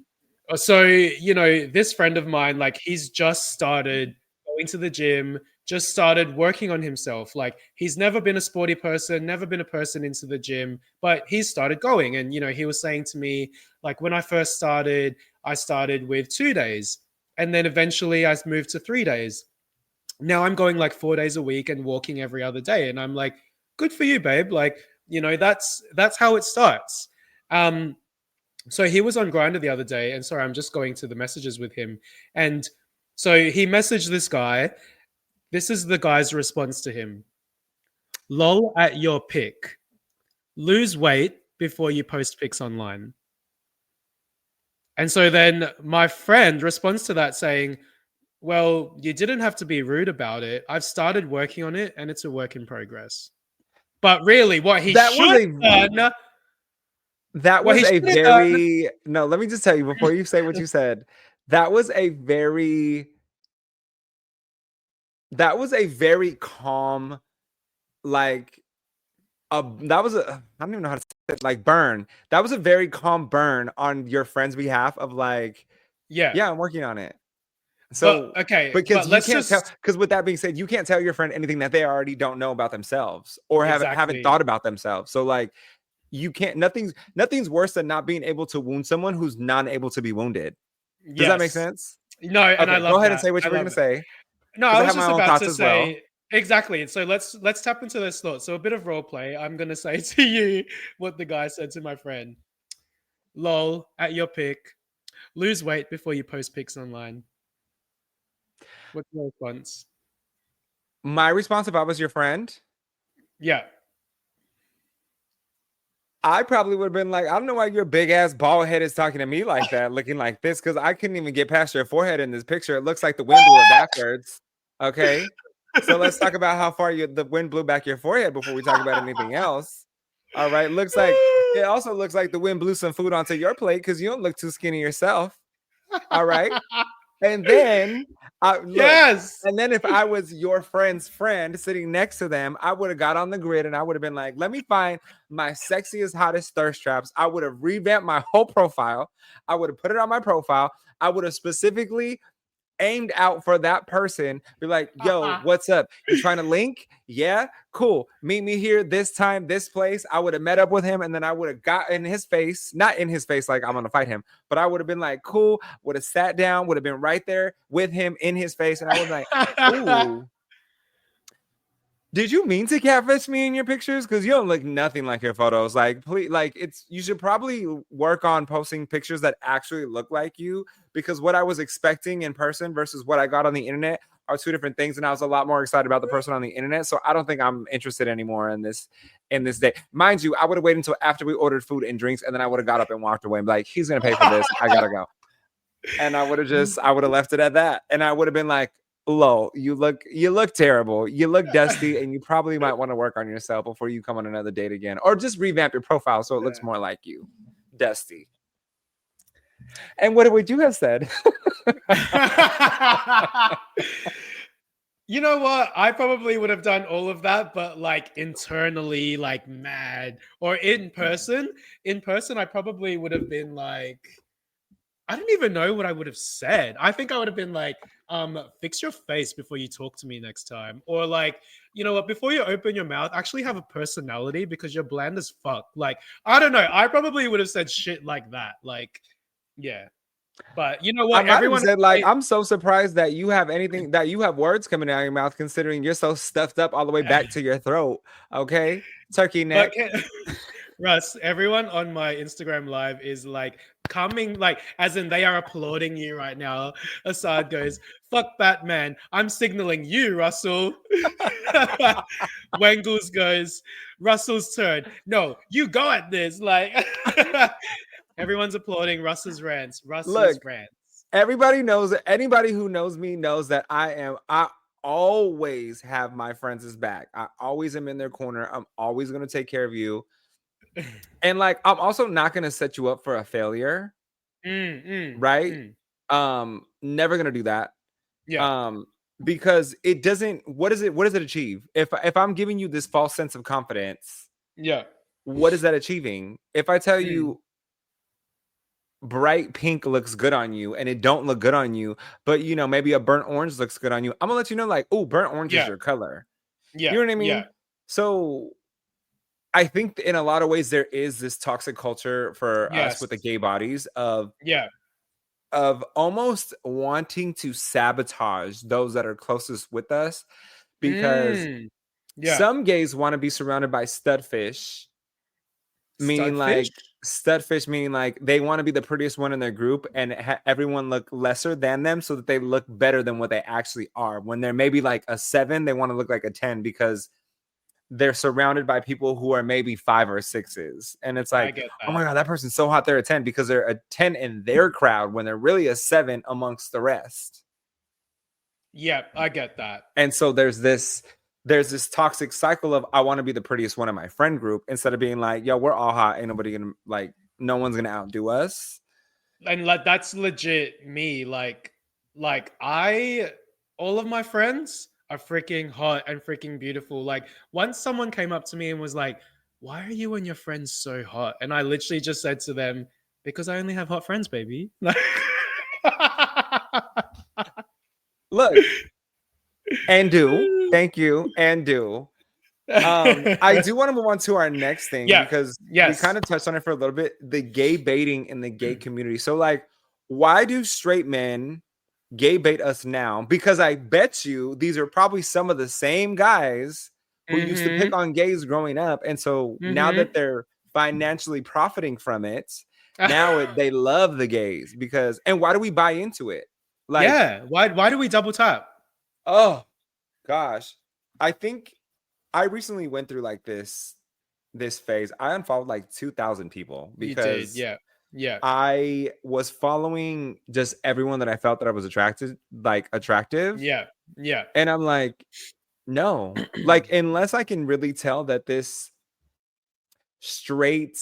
so this friend of mine, like he's just started going to the gym, just started working on himself. Like he's never been a sporty person, never been a person into the gym, but he's started going. And he was saying to me, like when I first started, I started with 2 days, and then eventually I moved to 3 days. Now I'm going like 4 days a week and walking every other day, and I'm like, good for you, babe. Like that's how it starts. Um, so he was on Grinder the other day, and sorry, I'm just going to the messages with him, and so he messaged this guy. This is the guy's response to him. Lol at your pick. Lose weight before you post pics online. And so then my friend responds to that saying, Well, you didn't have to be rude about it. I've started working on it and it's a work in progress. But really, what he That was should a have done, that what was he a should have done, very no, let me just tell you before you say what you said. That was a very that was a very calm, like that was a I don't even know how to say it, like burn. That was a very calm burn on your friend's behalf of like, yeah. yeah, I'm working on it. But So okay, because but you let's can't tell, just because with that being said, you can't tell your friend anything that they already don't know about themselves or haven't exactly. thought about themselves. So like you can't nothing's worse than not being able to wound someone who's not able to be wounded. Does that make Yes. sense? No, and I Okay, go love ahead and that. say what I you were gonna love it. say. No, Because I I was have my just own about thoughts to as well. say exactly. So let's tap into this thought. So a bit of role play. I'm gonna say to you what the guy said to my friend. Lol, at your pick. Lose weight before you post pics online. What's your response? My response if I was your friend, Yeah. I probably would have been like, I don't know why your big ass bald head is talking to me like that, looking like this, because I couldn't even get past your forehead in this picture. It looks like the wind blew it backwards. Okay. So let's talk about how far the wind blew back your forehead before we talk about anything else. All right. Looks like it also looks like the wind blew some food onto your plate because you don't look too skinny yourself. All right. And then I look, Yes. and then if I was your friend's friend sitting next to them, I would have got on the grid and I would have been like, let me find my sexiest, hottest thirst traps. I would have revamped my whole profile. I would have put it on my profile. I would have specifically aimed out for that person. Be like, yo, what's up? You trying to link? Yeah, cool. Meet me here this time, this place. I would have met up with him and then I would have got in his face, not in his face like I'm gonna fight him, but I would have been like, cool, would have sat down, would have been right there with him in his face, and I would be like, ooh. Did you mean to catfish me in your pictures? Because you don't look nothing like your photos. Like, please, like you should probably work on posting pictures that actually look like you. Because what I was expecting in person versus what I got on the internet are two different things. And I was a lot more excited about the person on the internet. So I don't think I'm interested anymore in this day. Mind you, I would have waited until after we ordered food and drinks, and then I would have got up and walked away and be like, he's gonna pay for this. I gotta go. And I would have left it at that. And I would have been like, Lo, you look terrible. You look dusty, and you probably might want to work on yourself before you come on another date again. Or just revamp your profile so it looks more like you. Dusty. And what would you have said? You know what? I probably would have done all of that, but like internally, like mad. Or in person. In person, I probably would have been like, I don't even know what I would have said. I think I would have been like, fix your face before you talk to me next time. Or like, you know what, before you open your mouth, actually have a personality because you're bland as fuck. Like, I don't know. I probably would have said shit like that. Like, yeah. But you know I what? might have Everyone said, like, I'm so surprised that you have anything that you have words coming out of your mouth, considering you're so stuffed up all the way back to your throat. Okay. Turkey but neck. Russ, everyone on my Instagram live is like coming, like, as in they are applauding you right now. Assad goes, fuck Batman. I'm signaling you, Russell. Wengels goes, Russell's turn. No, you go at this. Like, everyone's applauding Russ's rants. Russ's Look, rants. everybody knows that anybody who knows me knows that I always have my friends' back. I always am in their corner. I'm always going to take care of you. And like I'm also not going to set you up for a failure, Mm, mm, right? mm. Never going to do that. Yeah, Um because it doesn't what does it achieve? If I'm giving you this false sense of confidence, yeah. what is that achieving? If I tell Mm, you bright pink looks good on you and it don't look good on you, but you know, maybe a burnt orange looks good on you, I'm gonna let you know, like, oh, burnt orange is yeah, your color. yeah, You know what I yeah. mean? So I think in a lot of ways there is this toxic culture for us Yes. with the gay bodies Yeah. of almost wanting to sabotage those that are closest with us because Mm, yeah. some gays want to be surrounded by studfish, meaning Studfish? like meaning like they want to be the prettiest one in their group and everyone look lesser than them so that they look better than what they actually are. When they're maybe like a 7, they want to look like a 10 because they're surrounded by people who are maybe 5 or 6s. And it's I like, get oh that. my God, that person's so hot. They're a 10 because they're a 10 in their crowd when they're really a 7 amongst the rest. Yeah, I get that. And so there's this toxic cycle of I want to be the prettiest one in my friend group instead of being like, yo, we're all hot, ain't nobody gonna like, no one's gonna outdo us. And like that's legit me. Like I all of my friends are freaking hot and freaking beautiful. Like once someone came up to me and was like, "Why are you and your friends so hot?" And I literally just said to them, "Because I only have hot friends, baby." Look, and do thank you and do. I do want to move on to our next thing Yeah. because we Yes. kind of touched on it for a little bit, the gay baiting in the gay community. So like, why do straight men gay bait us now? Because I bet you these are probably some of the same guys who used to pick on gays growing up, and so now that they're financially profiting from it, now they love the gays. Because, and why do we buy into it? Like, yeah. Why do we double tap? oh gosh, I think I recently went through like this phase. I unfollowed like 2,000 people You did, because yeah. Yeah. I was following just everyone that I felt that I was attractive, Yeah. Yeah. and I'm like, no, like unless I can really tell that this straight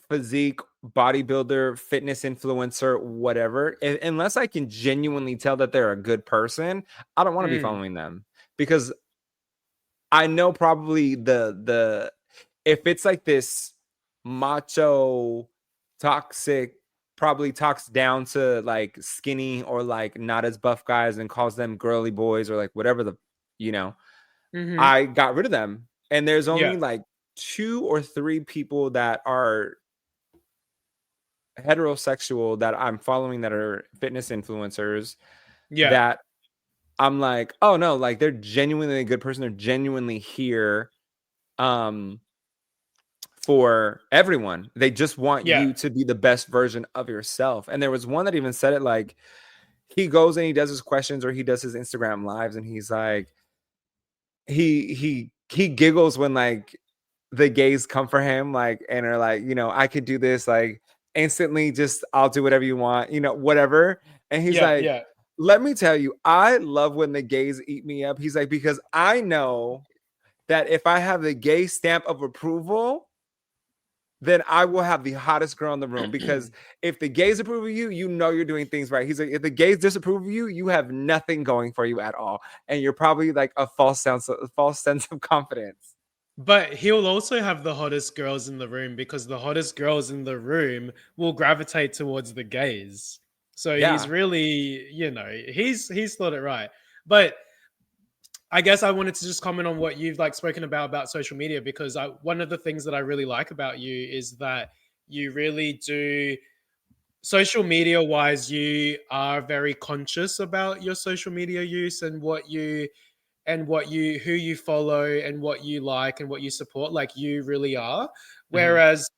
physique bodybuilder, fitness influencer, whatever, unless I can genuinely tell that they're a good person, I don't want to be following them because I know probably the if it's like this macho toxic, probably talks down to like skinny or like not as buff guys and calls them girly boys or like whatever the, you know, I got rid of them. And there's only Yeah. like 2 or 3 people that are heterosexual that I'm following that are fitness influencers Yeah. that I'm like, oh no, like they're genuinely a good person. They're genuinely here for everyone. They just want Yeah. you to be the best version of yourself. And there was one that even said it like, he goes and he does his questions or he does his Instagram lives and he's like, he giggles when like the gays come for him, like, and are like, you know, I could do this, like instantly, just I'll do whatever you want, you know, whatever. And he's Yeah. like, Yeah. let me tell you, I love when the gays eat me up. He's like, because I know that if I have the gay stamp of approval, then I will have the hottest girl in the room. Because if the gays approve of you, you know you're doing things right. He's like, if the gays disapprove of you, you have nothing going for you at all, and you're probably like a false sense of confidence. But he'll also have the hottest girls in the room because the hottest girls in the room will gravitate towards the gays. So he's Yeah. really, he's thought it right. But I guess I wanted to just comment on what you've like spoken about social media because one of the things that I really like about you is that you really do social media wise you are very conscious about your social media use and who you follow and what you like and what you support, like you really are. Whereas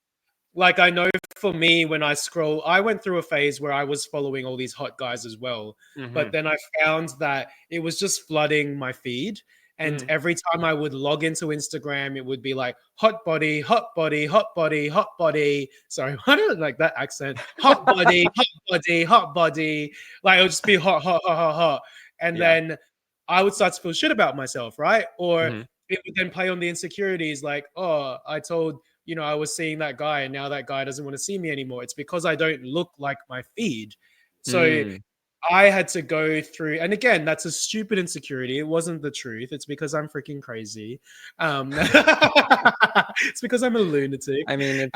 like I know for me when I scroll, I went through a phase where I was following all these hot guys as well, but then I found that it was just flooding my feed. And every time I would log into Instagram, it would be like hot body, hot body, hot body, hot body. Sorry, I don't like that accent. Hot body, hot body, hot body. Like it would just be hot, hot, hot, hot, hot. And Yeah. then I would start to feel shit about myself, right? Or Mhm. it would then play on the insecurities like, oh, I told, I was seeing that guy and now that guy doesn't want to see me anymore. It's because I don't look like my feed. So Mm. I had to go through, and again, that's a stupid insecurity. It wasn't the truth. It's because I'm freaking crazy. It's because I'm a lunatic. I mean,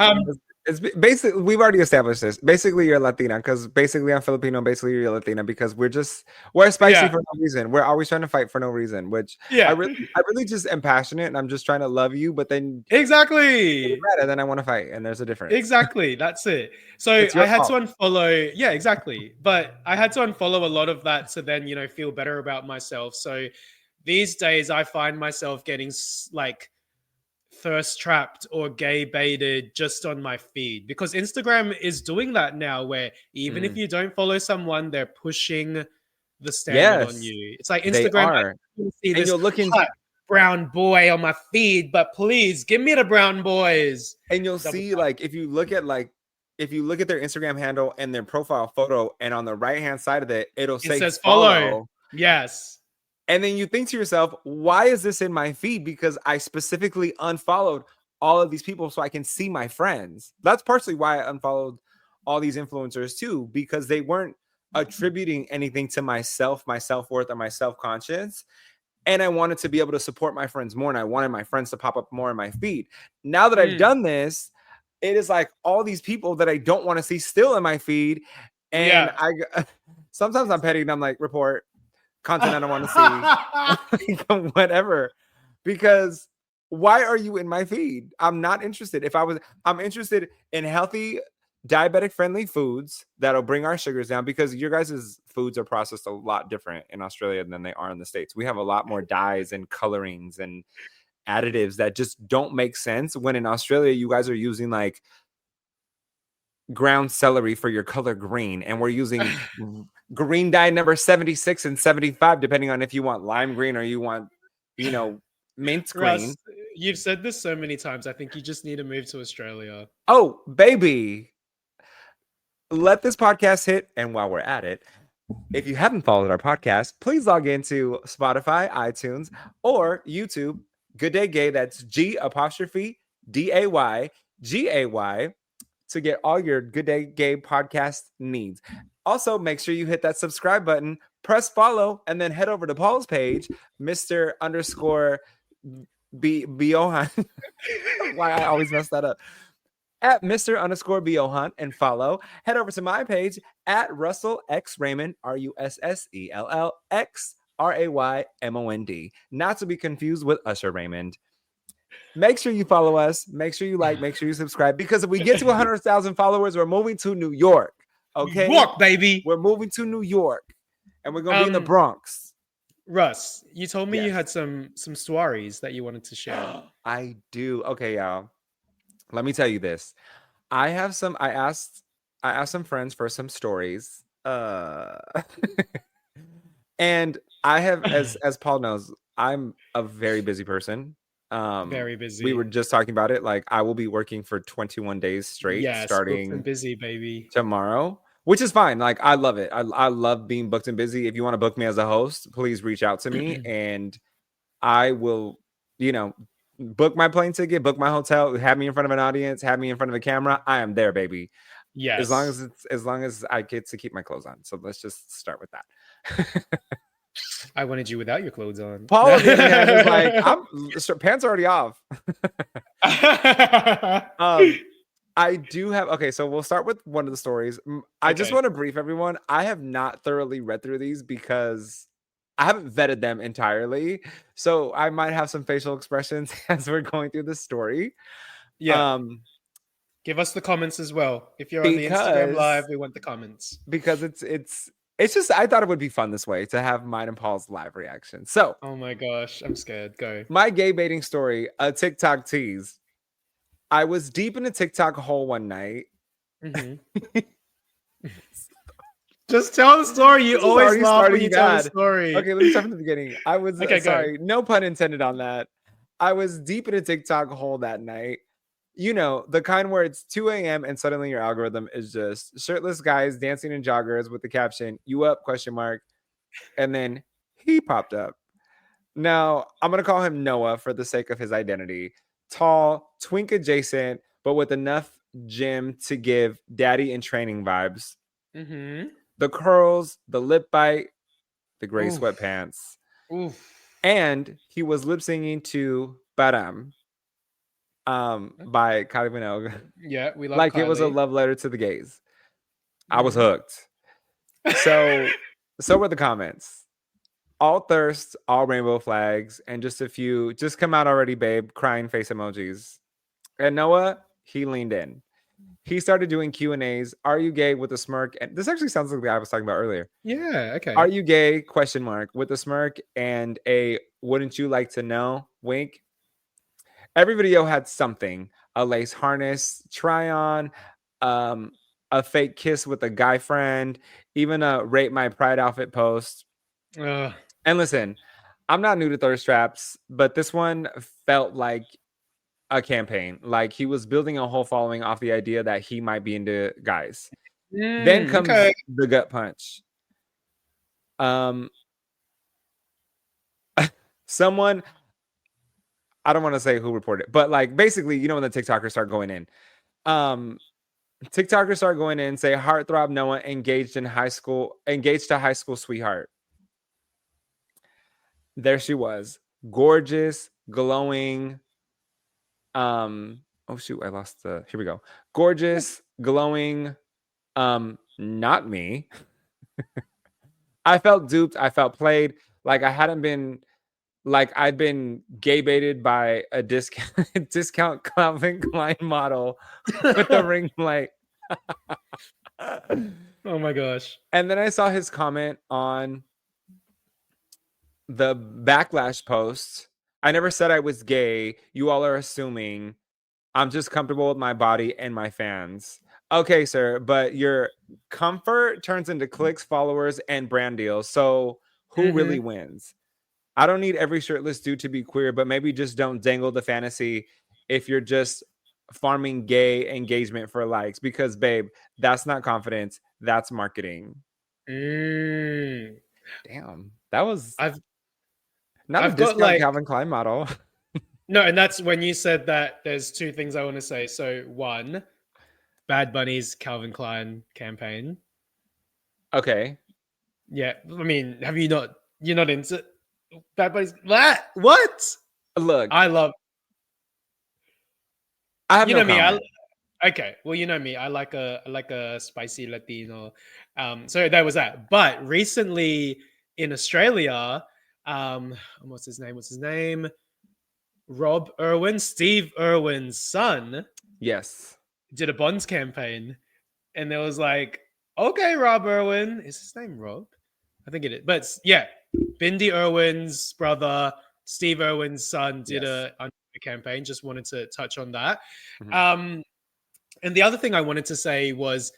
it's basically, we've already established this. Basically, you're Latina because basically I'm Filipino. Basically, you're Latina because we're spicy Yeah. for no reason. We're always trying to fight for no reason. Which Yeah. I really just am passionate and I'm just trying to love you. But then Exactly. and then I want to fight, and there's a difference. Exactly. That's it. So It's your I had fault. to unfollow. Yeah, exactly. But I had to unfollow a lot of that to then, feel better about myself. So these days I find myself getting like thirst trapped or gay baited just on my feed because Instagram is doing that now where even if you don't follow someone, they're pushing the standard on Yes, you. It's like they Instagram, I are, want to see and this you'll look in. hot brown boy on my feed, but please give me the brown boys. And you'll Double see, tap. like, if you look at their Instagram handle and their profile photo, and on the right hand side of it, it'll It say says follow. follow. Yes. And then you think to yourself, why is this in my feed? Because I specifically unfollowed all of these people so I can see my friends. That's partially why I unfollowed all these influencers too, because they weren't attributing anything to myself, my self-worth, or my self-conscious. And I wanted to be able to support my friends more, and I wanted my friends to pop up more in my feed. Now that I've done this, it is like all these people that I don't want to see still in my feed. And I sometimes I'm petty and I'm like, report content I don't want to see, whatever. Because why are you in my feed? I'm not interested. I'm interested in healthy, diabetic friendly foods that'll bring our sugars down, because your guys' foods are processed a lot different in Australia than they are in the States. We have a lot more dyes and colorings and additives that just don't make sense, when in Australia you guys are using like ground celery for your color green, and we're using green dye number 76 and 75 depending on if you want lime green or you want, mint green. Russ, you've said this so many times. I think you just need to move to Australia. Oh, baby. Let this podcast hit. And while we're at it, if you haven't followed our podcast, please log into Spotify, iTunes, or YouTube. Good Day Gay. That's G''DAYGAY to get all your Good Day Gay podcast needs. Also, make sure you hit that subscribe button, press follow, and then head over to Paul's page, Mr. _ Biohan. Why I always mess that up. At Mr. _ Biohan, and follow. Head over to my page at Russell X Raymond, RussellXRaymond, not to be confused with Usher Raymond. Make sure you follow us. Make sure you like. Make sure you subscribe. Because if we get to 100,000 followers, we're moving to New York. Okay, New York, baby. We're moving to New York, and we're gonna be in the Bronx. Russ, you told me you had some stories that you wanted to share. I do. Okay, y'all. Let me tell you this. I asked some friends for some stories. And I have, as Paul knows, I'm a very busy person. Very busy. We were just talking about it. Like, I will be working for 21 days straight, starting booked and busy, baby, tomorrow, which is fine. Like, I love it. I love being booked and busy. If you want to book me as a host, please reach out to me, and I will, book my plane ticket, book my hotel, have me in front of an audience, have me in front of a camera. I am there, baby. Yes. As long as I get to keep my clothes on. So let's just start with that. I wanted you without your clothes on. Paul on the other hand is like, pants are already off. I do have, okay, so we'll start with one of the stories. I just want to brief everyone. I have not thoroughly read through these because I haven't vetted them entirely. So I might have some facial expressions as we're going through the story. Yeah. Give us the comments as well. If you're on the Instagram live, we want the comments. Because it's just, I thought it would be fun this way to have mine and Paul's live reaction. So, oh my gosh, I'm scared. Go. My gay baiting story, a TikTok tease. I was deep in a TikTok hole one night. Mm-hmm. Just tell the story. You always laugh when you tell the story. Okay, let me start from the beginning. I was sorry, no pun intended on that. I was deep in a TikTok hole that night. The kind where it's 2 a.m. and suddenly your algorithm is just shirtless guys dancing in joggers with the caption, "You up?" ? And then he popped up. Now, I'm going to call him Noah for the sake of his identity. Tall, twink adjacent, but with enough gym to give daddy in training vibes. Mm-hmm. The curls, the lip bite, the gray sweatpants. Oof. And he was lip singing to Baram. By Kylie Minogue. Yeah, we love like Kylie. It was a love letter to the gays. I was hooked. So were the comments. All thirst, all rainbow flags, and just a few, just come out already, babe, crying face emojis. And Noah, he leaned in. He started doing Q&As. Are you gay? With a smirk. And this actually sounds like the guy I was talking about earlier. Yeah, okay. Are you gay? ? With a smirk and a wouldn't you like to know? Wink. Every video had something: a lace harness, try on, a fake kiss with a guy friend, even a rate my pride outfit post. And listen, I'm not new to thirst traps, but this one felt like a campaign. Like he was building a whole following off the idea that he might be into guys. Then comes the gut punch. Someone, I don't want to say who reported it, but like basically, you know, when the TikTokers start going in, um, TikTokers start going in, say heartthrob Noah engaged to high school sweetheart. There she was, gorgeous, glowing. Oh shoot, I lost the. Here we go. Gorgeous, glowing. Not me. I felt duped. I felt played. Like I hadn't been. Like I'd been gay baited by a discount Calvin Klein model with a ring light. Oh my gosh. And then I saw his comment on the backlash post. I never said I was gay. You all are assuming. I'm just comfortable with my body and my fans. Okay, sir, but your comfort turns into clicks, followers, and brand deals. So who really wins? I don't need every shirtless dude to be queer, but maybe just don't dangle the fantasy if you're just farming gay engagement for likes. Because, babe, that's not confidence. That's marketing. Mm. Damn, that was I've not a I've got discount like Calvin Klein model. no, and that's when you said that. There's two things I want to say. So one, Bad Bunny's Calvin Klein campaign. Okay. Yeah, I mean, have you not? You're not into Bad Bunny's what? Look, I love. I have You no know me. comment. Okay. Well, you know me. I like a spicy Latino. So that was that. But recently in Australia, what's his name? What's his name? Rob Irwin, Steve Irwin's son, Yes. did a Bonds campaign, and there was like, okay, Rob Irwin, is his name Rob? I think it is, but yeah, Bindi Irwin's brother, Steve Irwin's son, did Yes. a campaign. Just wanted to touch on that. Mhm. And the other thing I wanted to say was,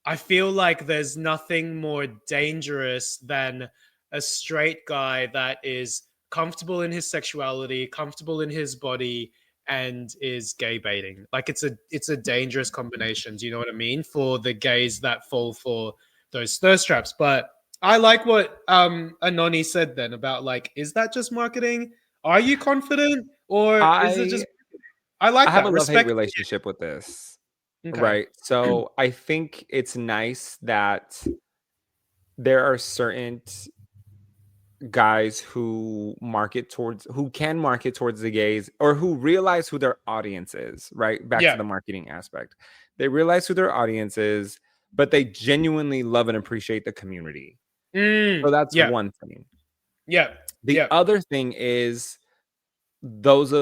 I feel like there's nothing more dangerous than a straight guy that is comfortable in his sexuality, comfortable in his body, and is gay baiting. Like it's a dangerous combination. Do you know what I mean? For the gays that fall for those thirst traps. But I like what Anoni said then about like, is that just marketing? Are you confident? Or is it I just I I like have a that. love-hate Respect. relationship with this. Okay. Right. So I think it's nice that there are certain guys who can market towards the gays, or who realize who their audience is, right? Back to Yeah. the marketing aspect. They realize who their audience is, but they genuinely love and appreciate the community. So that's Yeah. one thing. Yeah. The Yeah. other thing is those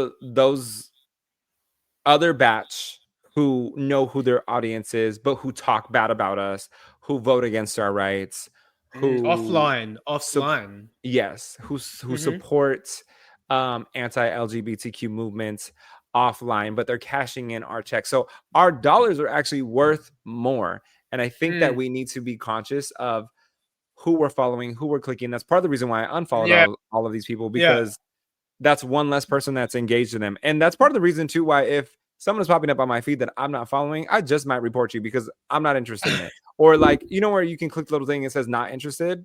other batch who know who their audience is, but who talk bad about us, who vote against our rights, who Offline. sup- Offline. yes, who Mm-hmm. support anti-LGBTQ movements offline, but they're cashing in our checks. So our dollars are actually worth more. And I think that we need to be conscious of who we're following, who we're clicking. That's part of the reason why I unfollowed Yeah. all of these people, Yeah. because that's one less person that's engaged in them. And that's part of the reason too why if someone is popping up on my feed that I'm not following, I just might report you because I'm not interested in it. Or like, you know, where you can click the little thing and it says not interested.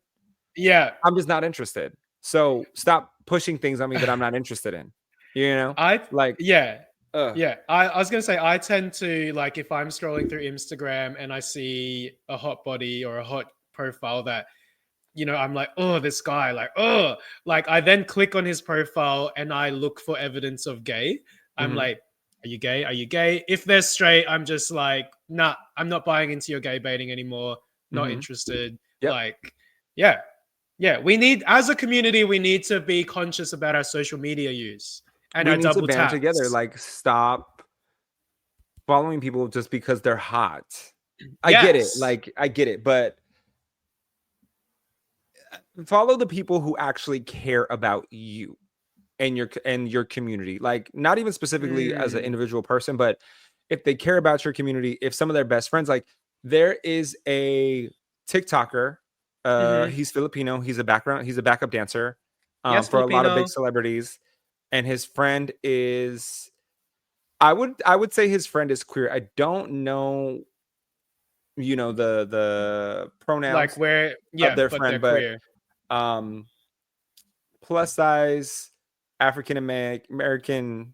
Yeah. I'm just not interested. So stop pushing things on me that I'm not interested in. You know, like, Yeah. ugh. Yeah. I was gonna say, I tend to, like, if I'm scrolling through Instagram and I see a hot body or a hot profile that, you know, I'm like, oh, this guy, like, oh, like I then click on his profile and I look for evidence of gay. I'm Mhm. like, are you gay? Are you gay? If they're straight, I'm just like, nah, I'm not buying into your gay baiting anymore. Not Mhm. interested. Yep. Like, yeah. Yeah. We need, as a community, we need to be conscious about our social media use and We our need to double band together. taps. Like, stop following people just because they're hot. I get it. Yes. Like, I get it. But follow the people who actually care about you and your community. Like, not even specifically as an Mm. individual person, but if they care about your community, if some of their best friends, like there is a TikToker, Mm-hmm. he's Filipino, he's a backup dancer Yes, for a lot of Filipino. big celebrities, and his friend is, I would say his friend is queer. I don't know, the Like, pronouns where, of yeah, their but they're friend, but queer. um plus size, African American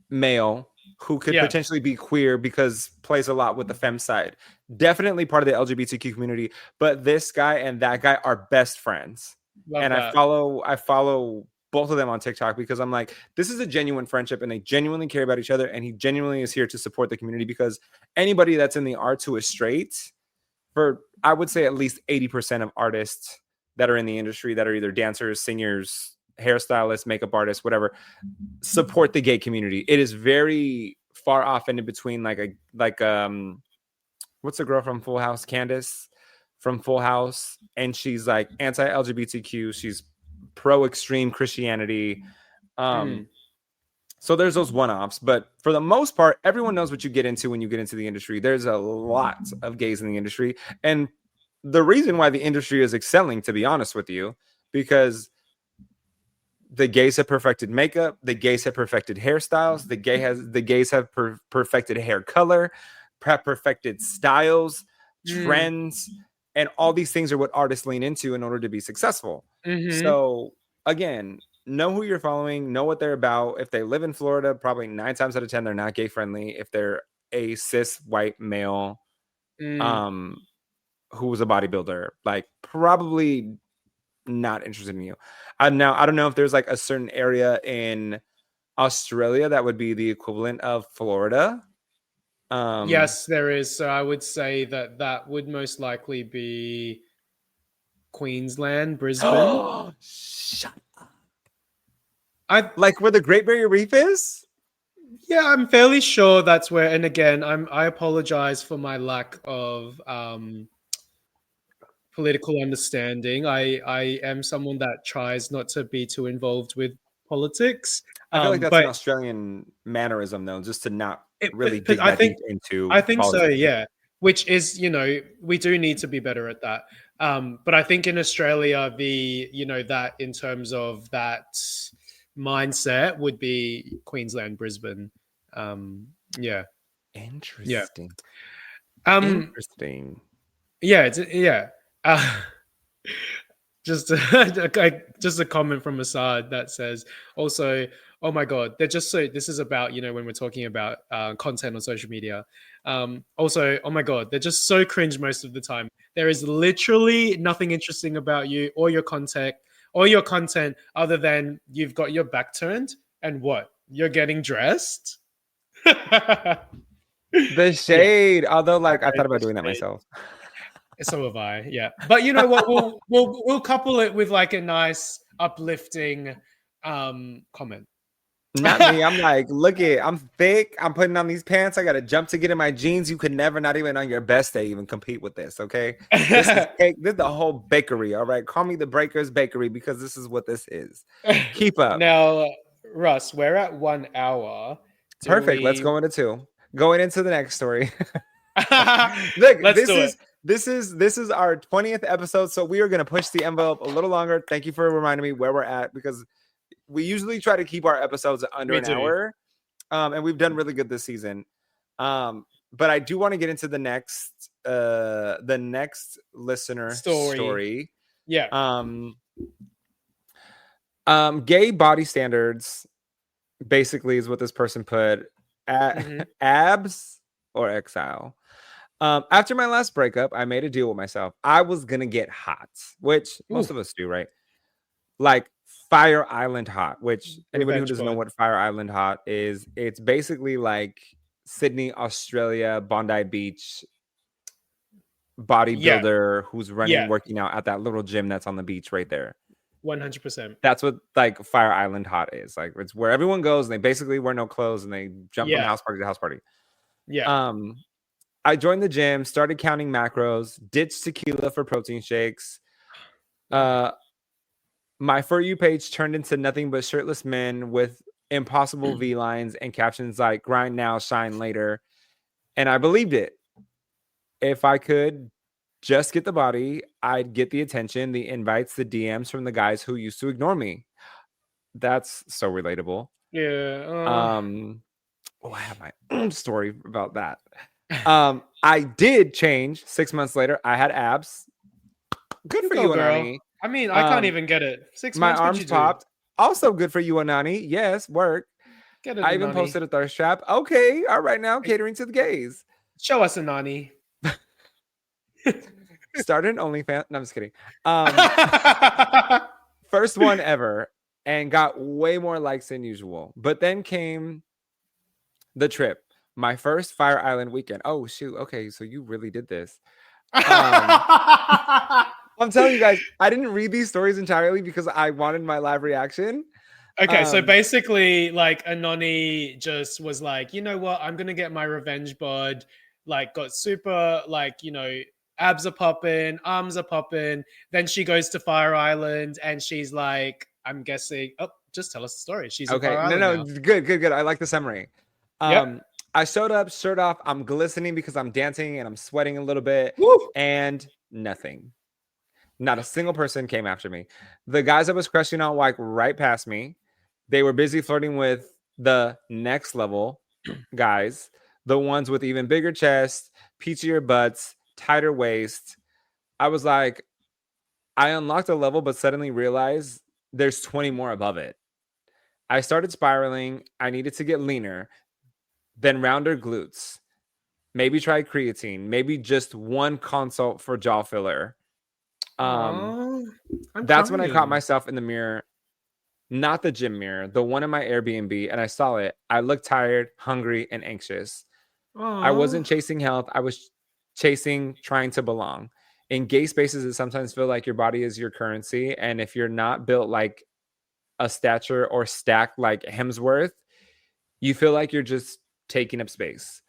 male who could Yeah. potentially be queer because plays a lot with the femme side. Definitely part of the LGBTQ community, but this guy and that guy are best friends. Love And that. I follow both of them on TikTok because I'm like, this is a genuine friendship and they genuinely care about each other. And he genuinely is here to support the community because anybody that's in the arts who is straight, for I would say at least 80% of artists that are in the industry that are either dancers, singers, hairstylists, makeup artists, whatever, support the gay community. It is very far off and in between what's the girl from Full House, Candace from Full House, and she's like anti-LGBTQ, she's pro extreme Christianity. Mm. So there's those one-offs, but for the most part, everyone knows what you get into when you get into the industry. There's a lot of gays in the industry, and the reason why the industry is excelling, to be honest with you, because the gays have perfected makeup, the gays have perfected hairstyles, the gays have perfected hair color, perfected styles, trends, and all these things are what artists lean into in order to be successful. So again, know who you're following, know what they're about. If they live in Florida, probably 9 times out of 10 they're not gay friendly. If they're a cis white male who was a bodybuilder, like probably not interested in you. Now I don't know if there's like a certain area in Australia that would be the equivalent of Florida. Yes, there is. So I would say that would most likely be Queensland, Brisbane. Shut up. I Like where the Great Barrier Reef is? Yeah, I'm fairly sure that's where. And again, I apologize for my lack of political understanding. I am someone that tries not to be too involved with politics. I feel like that's an But Australian mannerism, though, just to not it, really but dig I that think deep into I think so. politics. Yeah, which is we do need to be better at that. But I think in Australia, that in terms of that mindset would be Queensland, Brisbane. Yeah. Interesting. Interesting. Yeah. Just a comment from Assad that says also, oh my god, they're just so. This is about when we're talking about content on social media. Also, oh my god, they're just so cringe most of the time. There is literally nothing interesting about you or your content other than you've got your back turned and what you're getting dressed. The shade, although like I thought about doing that myself. So have I, yeah. But you know what? We'll couple it with like a nice uplifting comment. Not me. I'm like, look I'm thick. I'm putting on these pants. I got to jump to get in my jeans. You could never, not even on your best day, even compete with this. Okay, this is cake. This is the whole bakery. All right, call me the Breakers Bakery because this is what this is. Keep up. Now, Russ, we're at 1 hour. Perfect. Let's go into 2. Going into the next story. Look, this is our 20th episode, so we are going to push the envelope a little longer. Thank you for reminding me where we're at because we usually try to keep our episodes under an hour, and we've done really good this season. But I do want to get into the next listener story. Yeah. Gay body standards basically is what this person put. Abs or exile. After my last breakup, I made a deal with myself. I was gonna get hot, which most of us do, right? Like Fire Island hot, which anybody who doesn't know what Fire Island hot is, it's basically like Sydney, Australia, Bondi Beach bodybuilder who's working out at that little gym that's on the beach right there. 100%. That's what like Fire Island hot is. Like it's where everyone goes and they basically wear no clothes and they jump from house party to house party. Yeah. I joined the gym, started counting macros, ditched tequila for protein shakes. My For You page turned into nothing but shirtless men with impossible V lines and captions like grind now, shine later. And I believed it. If I could just get the body, I'd get the attention, the invites, the DMs from the guys who used to ignore me. That's so relatable. Yeah. I have my own story about that. I did change 6 months later. I had abs. Good for you, girl. Anani. I mean, I can't even get it. 6 months. My arms popped. Also good for you, Anani. Yes, work. Get it, I even Anani. posted a thirst trap. Okay, all right now, catering to the gays. Show us, Anani. Started an OnlyFans. No, I'm just kidding. First one ever, and got way more likes than usual. But then came the trip. My first Fire Island weekend. Oh shoot. Okay, so you really did this. I'm telling you guys, I didn't read these stories entirely because I wanted my live reaction. Okay, so basically, like Anoni just was like, you know what, I'm gonna get my revenge bod. Like, got super, like, abs are popping, arms are popping. Then she goes to Fire Island, and she's like, I'm guessing. Oh, just tell us the story. She's in Okay, Fire no, Island no, now. good. I like the summary. Yep. I showed up, shirt off. I'm glistening because I'm dancing and I'm sweating a little bit, Woo! and nothing. Not a single person came after me. The guys I was crushing on walked right past me. They were busy flirting with the next level guys, the ones with even bigger chests, peachier butts, tighter waist. I was like, I unlocked a level, but suddenly realized there's 20 more above it. I started spiraling. I needed to get leaner, then rounder glutes. Maybe try creatine. Maybe just one consult for jaw filler. Aww, I'm That's when I caught crying. myself in the mirror, not the gym mirror, the one in my Airbnb, and I saw it. I looked tired, hungry, and anxious. I Aww. wasn't chasing health. I was chasing trying to belong. In gay spaces, it sometimes feel like your body is your currency. And if you're not built like a stature or stacked like Hemsworth, you feel like you're just taking up space.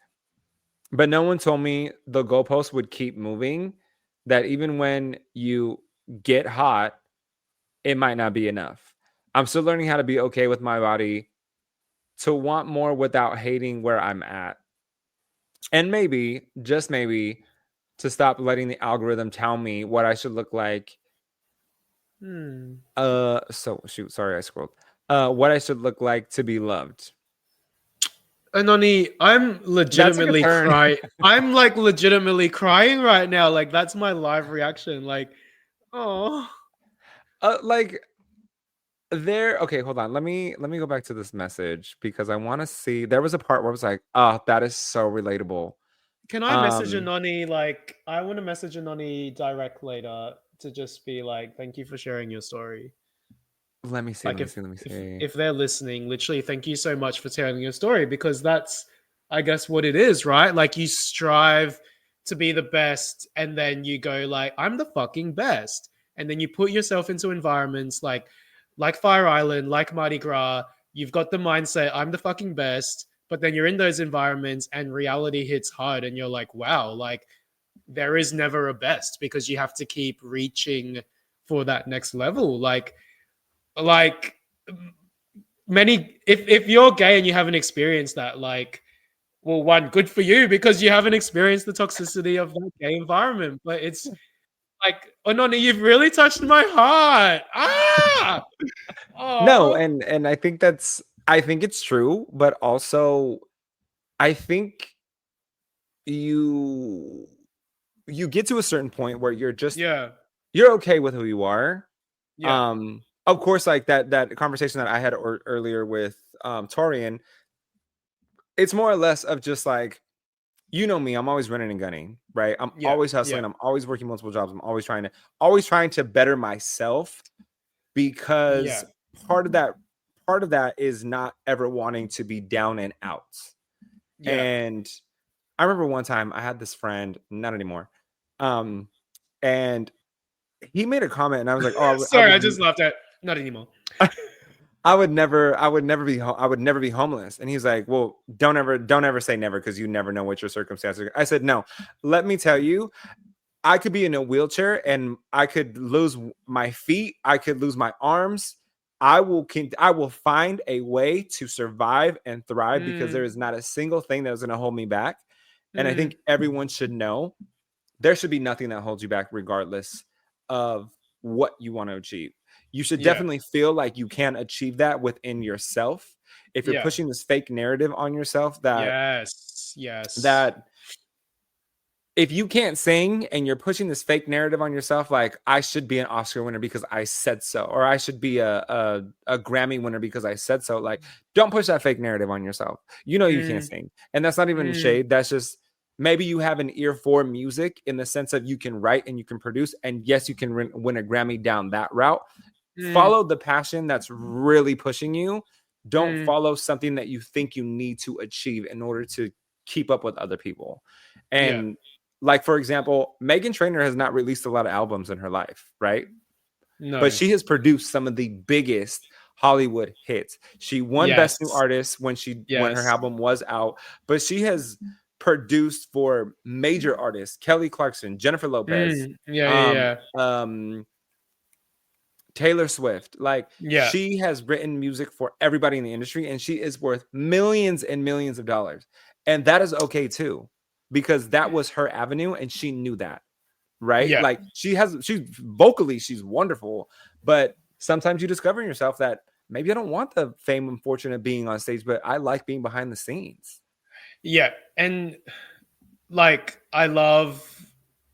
But no one told me the goalpost would keep moving, that even when you get hot, it might not be enough. I'm still learning how to be okay with my body, to want more without hating where I'm at. And maybe, just maybe, to stop letting the algorithm tell me what I should look like. So shoot, sorry, I scrolled. What I should look like to be loved. Anoni, I'm That took a legitimately turn. crying. I'm like legitimately crying right now. Like, that's my live reaction. Like, oh. Like there. Okay, hold on. Let me go back to this message because I want to see. There was a part where I was like, "Oh, that is so relatable." Can I message Um, Anoni? Like, I want to message Anoni direct later to just be like, thank you for sharing your story. let me see. Let Like, me if see. Let me if see. if they're listening, literally, thank you so much for telling your story, because that's, I guess, what it is, right? Like, you strive to be the best, and then you go like, I'm the fucking best, and then you put yourself into environments like Fire Island, like Mardi Gras. You've got the mindset, I'm the fucking best, but then you're in those environments and reality hits hard, and you're like, wow, like, there is never a best, because you have to keep reaching for that next level. Like many, if you're gay and you haven't experienced that, like, well, one, good for you, because you haven't experienced the toxicity of that gay environment. But it's like, oh no, you've really touched my heart. No, Oh, and I think it's true, but also I think you you get to a certain point where yeah, you're okay with who you are. yeah, Of course, like that conversation that I had earlier with Torian, it's more or less of just like, you know me, I'm always running and gunning, right? I'm yeah, always yeah, hustling, I'm always working multiple jobs, I'm always trying to better myself, yeah, because part of that part of that is not ever wanting to be down and out. yeah. And I remember one time I had this friend, not anymore, um, and he made a comment, and I was like, "Oh, I Sorry, I would, just laughed at, not anymore. I would never be homeless." And he's like, "Well, don't ever say never, because you never know what your circumstances are." I said, "No, let me tell you, I could be in a wheelchair and I could lose my feet, I could lose my arms. I will find a way to survive and thrive, because there Mm, is not a single thing that is going to hold me back." And I mm, think everyone should know there should be nothing that holds you back, regardless of what you want to achieve. You should yeah, definitely feel like you can achieve that within yourself. If you're yeah. pushing this fake narrative on yourself that Yes, yes. that if you can't sing and you're pushing this fake narrative on yourself, like I should be an Oscar winner because I said so, or I should be a Grammy winner because I said so, like don't push that fake narrative on yourself. You know you can't Mm, sing, and that's not even mm, shade. That's just maybe you have an ear for music in the sense of you can write and you can produce, and yes, you can win a Grammy down that route. mm, Follow the passion that's really pushing you. Don't mm. follow something that you think you need to achieve in order to keep up with other people. Yeah. And like, for example, Megan Trainor has not released a lot of albums in her life, right? But No. she has produced some of the biggest Hollywood hits. She won Best New Yes. Artist when her Yes. album was out, but she has produced for major artists: Kelly Clarkson, Jennifer Lopez, Yeah. Yeah. um, Yeah. um, Taylor Swift. Like Yeah. she has written music for everybody in the industry, and she is worth millions and millions of dollars. And that is okay too, because that was her avenue and she knew that, right? Yeah. Like she's vocally, she's wonderful, but sometimes you discover in yourself that maybe I don't want the fame and fortune of being on stage, but I like being behind the scenes. Yeah. And like I love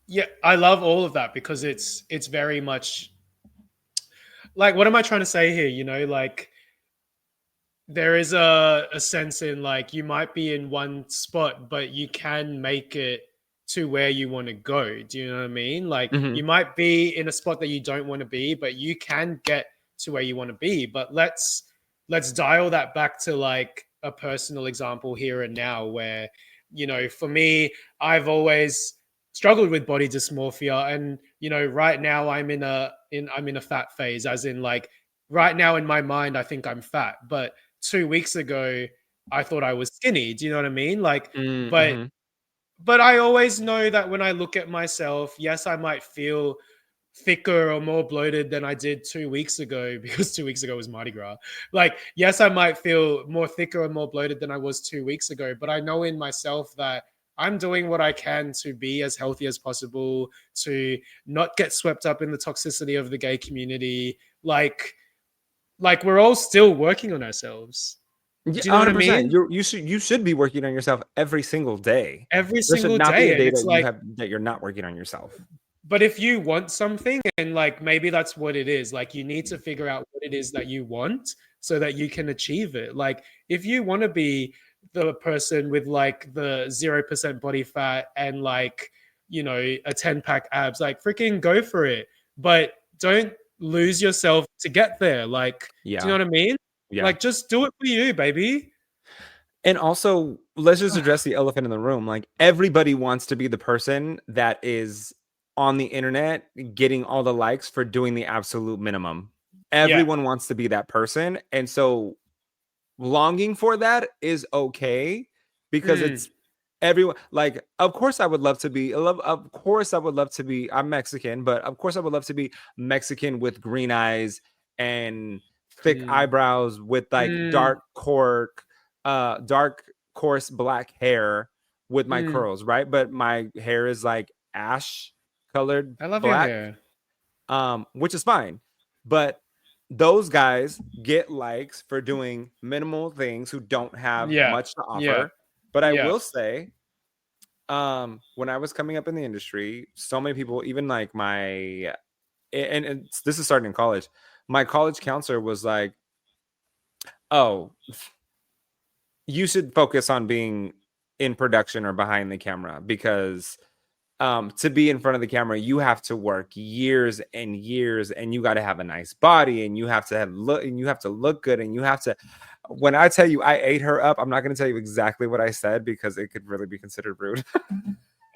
all of that because it's very much like, what am I trying to say here? You know, like there is a sense in like you might be in one spot, but you can make it to where you want to go. Do you know what I mean? Like Mhm. you might be in a spot that you don't want to be, but you can get to where you want to be. But let's dial that back to like a personal example here and now where, you know, for me, I've always struggled with body dysmorphia. And, you know, right now I'm in a fat phase, as in like right now in my mind, I think I'm fat. But 2 weeks ago, I thought I was skinny. Do you know what I mean? Like, but Mhm. but I always know that when I look at myself, yes, I might feel thicker or more bloated than I did 2 weeks ago because 2 weeks ago was Mardi Gras. Like, yes, I might feel more thicker or more bloated than I was 2 weeks ago, but I know in myself that I'm doing what I can to be as healthy as possible, to not get swept up in the toxicity of the gay community. Like we're all still working on ourselves. Yeah, Do you know what I 100%. mean? You should be working on yourself every single day. Every There should single not be day. a And day it's that you like, have that you're not working on yourself. but if you want something, and like maybe that's what it is, like you need to figure out what it is that you want so that you can achieve it. Like if you want to be the person with like the 0% body fat and like, you know, a 10-pack abs, like freaking go for it. But don't lose yourself to get there. Like, do you Yeah. know what I mean? Yeah. Like just do it for you, baby. And also, let's just address the elephant in the room. Like everybody wants to be the person that is on the internet getting all the likes for doing the absolute minimum. Yeah. Everyone wants to be that person. And so longing for that is okay because Mm, it's everyone. Like of course I would love to be of course I would love to be, I'm Mexican, but of course I would love to be Mexican with green eyes and thick mm, eyebrows with like mm, dark coarse black hair with my mm. curls, right? But my hair is like ash colored I love your black, hair. which is fine. But those guys get likes for doing minimal things who don't have Yeah. much to Yeah. offer. But I Yeah. will say, when I was coming up in the industry, so many people, even like and this is starting in college, my college counselor was like, oh, you should focus on being in production or behind the camera because to be in front of the camera, you have to work years and years, and you got to have a nice body, and you have to look good, and you have to. When I tell you I ate her up, I'm not going to tell you exactly what I said because it could really be considered rude.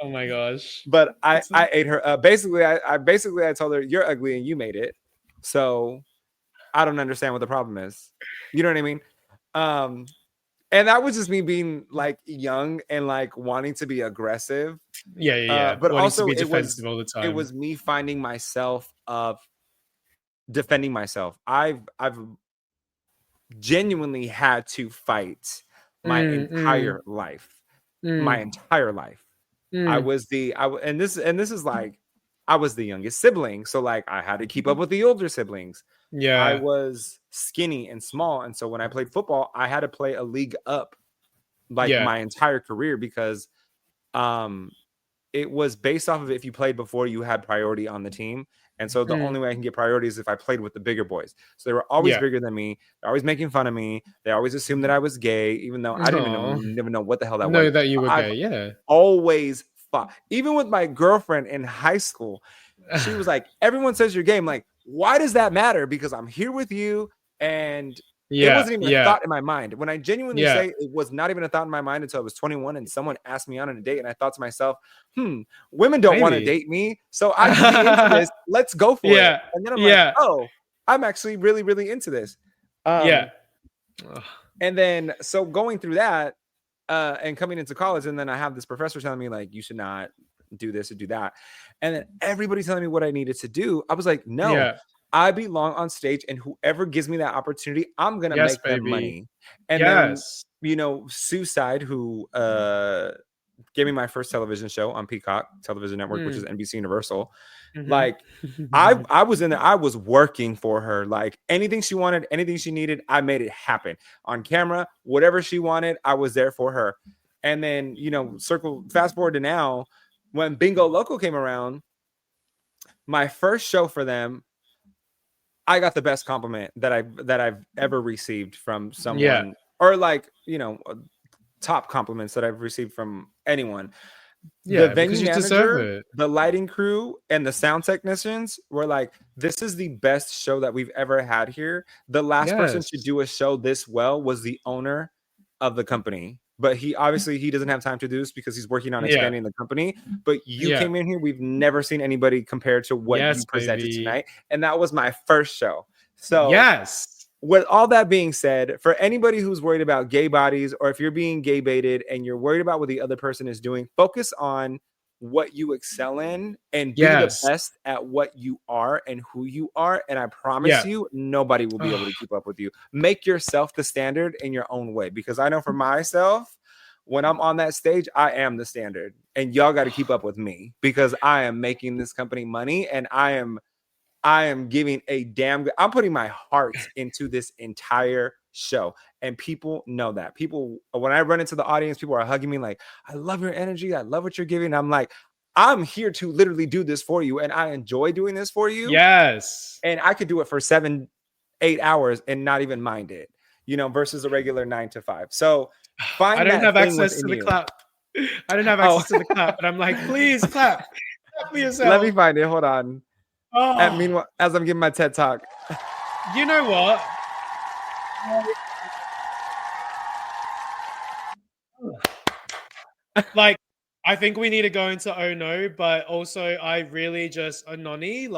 Oh my gosh. But I It's I ate her up. Basically I told her you're ugly and you made it, so I don't understand what the problem is. You know what I mean? Um, and that was just me being like young and like wanting to be aggressive. yeah, yeah, yeah. But Wanting to also be it defensive was all the it time. was me finding myself of defending myself. I've genuinely had to fight my Mm, mm, entire life. My mm, entire life. I mm. was the I w- and this is like I was the youngest sibling, so like I had to keep up with the older siblings. I Yeah, was skinny and small, and so when I played football, I had to play a league up like yeah. my entire career because um it was based off of if you played before, you had priority on the team. And so the only way I can get priority is if I played with the bigger boys. So they were always bigger than me. They're always making fun of me. They always assumed that I was gay, even though I didn't even know what the hell that was. Know that you were I've gay, yeah. always fought. Even with my girlfriend in high school, she was like, everyone says you're gay. I'm like, why does that matter? Because I'm here with you. And it wasn't even a thought in my mind. When I genuinely say it was not even a thought in my mind until I was 21 and someone asked me on a date and I thought to myself, women don't want to date me. So I could be into this. Let's go for it. And then I'm like, oh, I'm actually really, really into this. And then, so going through that and coming into college, and then I have this professor telling me like, you should not do this or do that. And then everybody's telling me what I needed to do. I was like, no. I belong on stage, and whoever gives me that opportunity, I'm gonna make them money. And then, you know, Suicide, who gave me my first television show on Peacock Television Network, which is NBC Universal. Like, I was in there, I was working for her. Like, anything she wanted, anything she needed, I made it happen on camera. Whatever she wanted, I was there for her. And then, you know, fast forward to now, when Bingo Loco came around, my first show for them, I got the best compliment that I've ever received from someone, or like, you know, top compliments that I've received from anyone. The venue manager, the lighting crew, and the sound technicians were like, this is the best show that we've ever had here. The last person to do a show this well was the owner of the company. But he doesn't have time to do this because he's working on expanding the company. But you came in here. We've never seen anybody compared to what you presented tonight. And that was my first show. So with all that being said, for anybody who's worried about gay bodies, or if you're being gay baited and you're worried about what the other person is doing, focus on what you excel in and be the best at what you are and who you are. And I promise you, nobody will be able to keep up with you. Make yourself the standard in your own way, because I know for myself, when I'm on that stage, I am the standard, and y'all got to keep up with me, because I am making this company money, and I am giving a damn I'm putting my heart into this entire show, and people know that. People, when I run into the audience, people are hugging me like, I love your energy, I love what you're giving. I'm like, I'm here to literally do this for you, and I enjoy doing this for you. And I could do it for 7-8 hours and not even mind it, you know, versus a regular 9 to 5. So I don't have access to the clap. I don't have access to the clap, but I'm like, please clap for yourself. Let me find it. Hold on. And meanwhile, as I'm giving my TED talk, you know what? Like, I think we need to go into Oh No, but also I really just Anoni,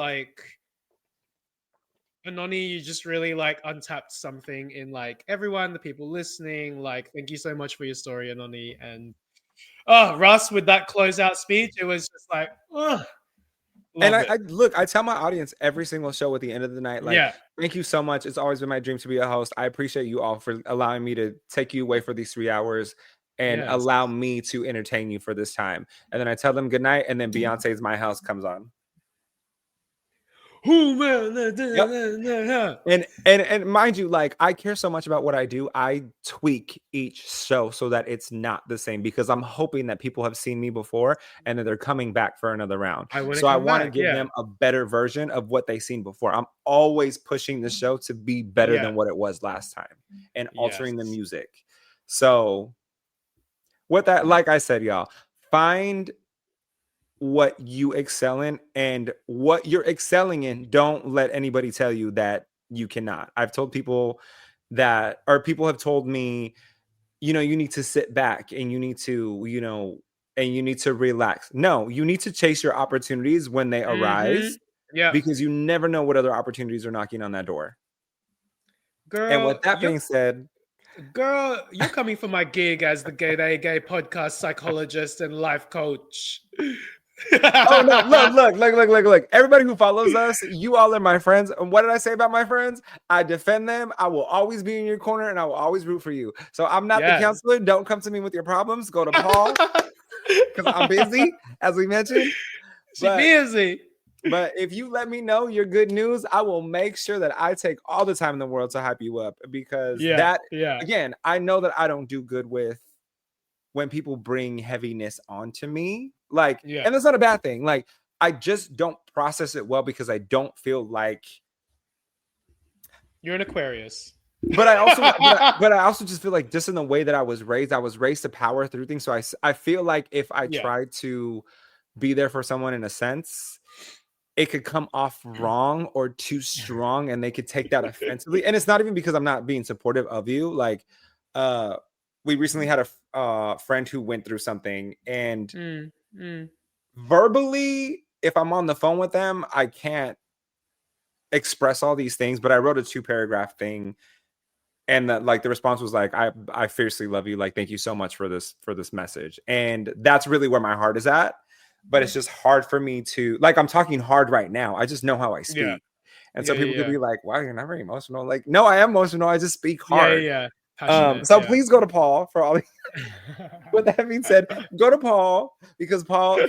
you just really like untapped something in like everyone, the people listening. Like, thank you so much for your story, Anoni. And Russ, with that closeout speech, it was just like, and I tell my audience every single show at the end of the night, like, thank you so much. It's always been my dream to be a host. I appreciate you all for allowing me to take you away for these 3 hours and allow me to entertain you for this time. And then I tell them good night, and then Beyonce's My House comes on. Yep. And mind you, like, I care so much about what I do. I tweak each show so that it's not the same, because I'm hoping that people have seen me before and that they're coming back for another round. So I want to give them a better version of what they've seen before. I'm always pushing the show to be better than what it was last time, and altering the music. So with that, like I said, y'all, find what you excel in, and what you're excelling in, don't let anybody tell you that you cannot. I've told people that, or people have told me, you know, you need to sit back and you need to, you know, and you need to relax. No, you need to chase your opportunities when they arise, because you never know what other opportunities are knocking on that door. Girl, and with that being said, girl, you're coming for my gig as the Gay podcast psychologist and life coach. Oh no, look. Everybody who follows us, you all are my friends. And what did I say about my friends? I defend them. I will always be in your corner, and I will always root for you. So I'm not the counselor. Don't come to me with your problems. Go to Paul, because I'm busy, as we mentioned. Busy. But if you let me know your good news, I will make sure that I take all the time in the world to hype you up, because again, I know that I don't do good with when people bring heaviness onto me. Like, Yeah. and that's not a bad thing. Like, I just don't process it well because I don't feel like. You're an Aquarius. But I also, but I also just feel like just in the way that I was raised to power through things. So I feel like if I Yeah. try to be there for someone in a sense, it could come off wrong or too strong, and they could take that offensively. And it's not even because I'm not being supportive of you. Like, we recently had a friend who went through something, and verbally, if I'm on the phone with them, I can't express all these things. But I wrote a 2-paragraph thing. And like the response was like, I fiercely love you. Like, thank you so much for this message. And that's really where my heart is at. But it's just hard for me to, like, I'm talking hard right now. I just know how I speak. And so people could be like, wow, you're not very emotional. Like, no, I am emotional. I just speak hard. Passionate. So please go to Paul for all. With that being said, go to Paul, because Paul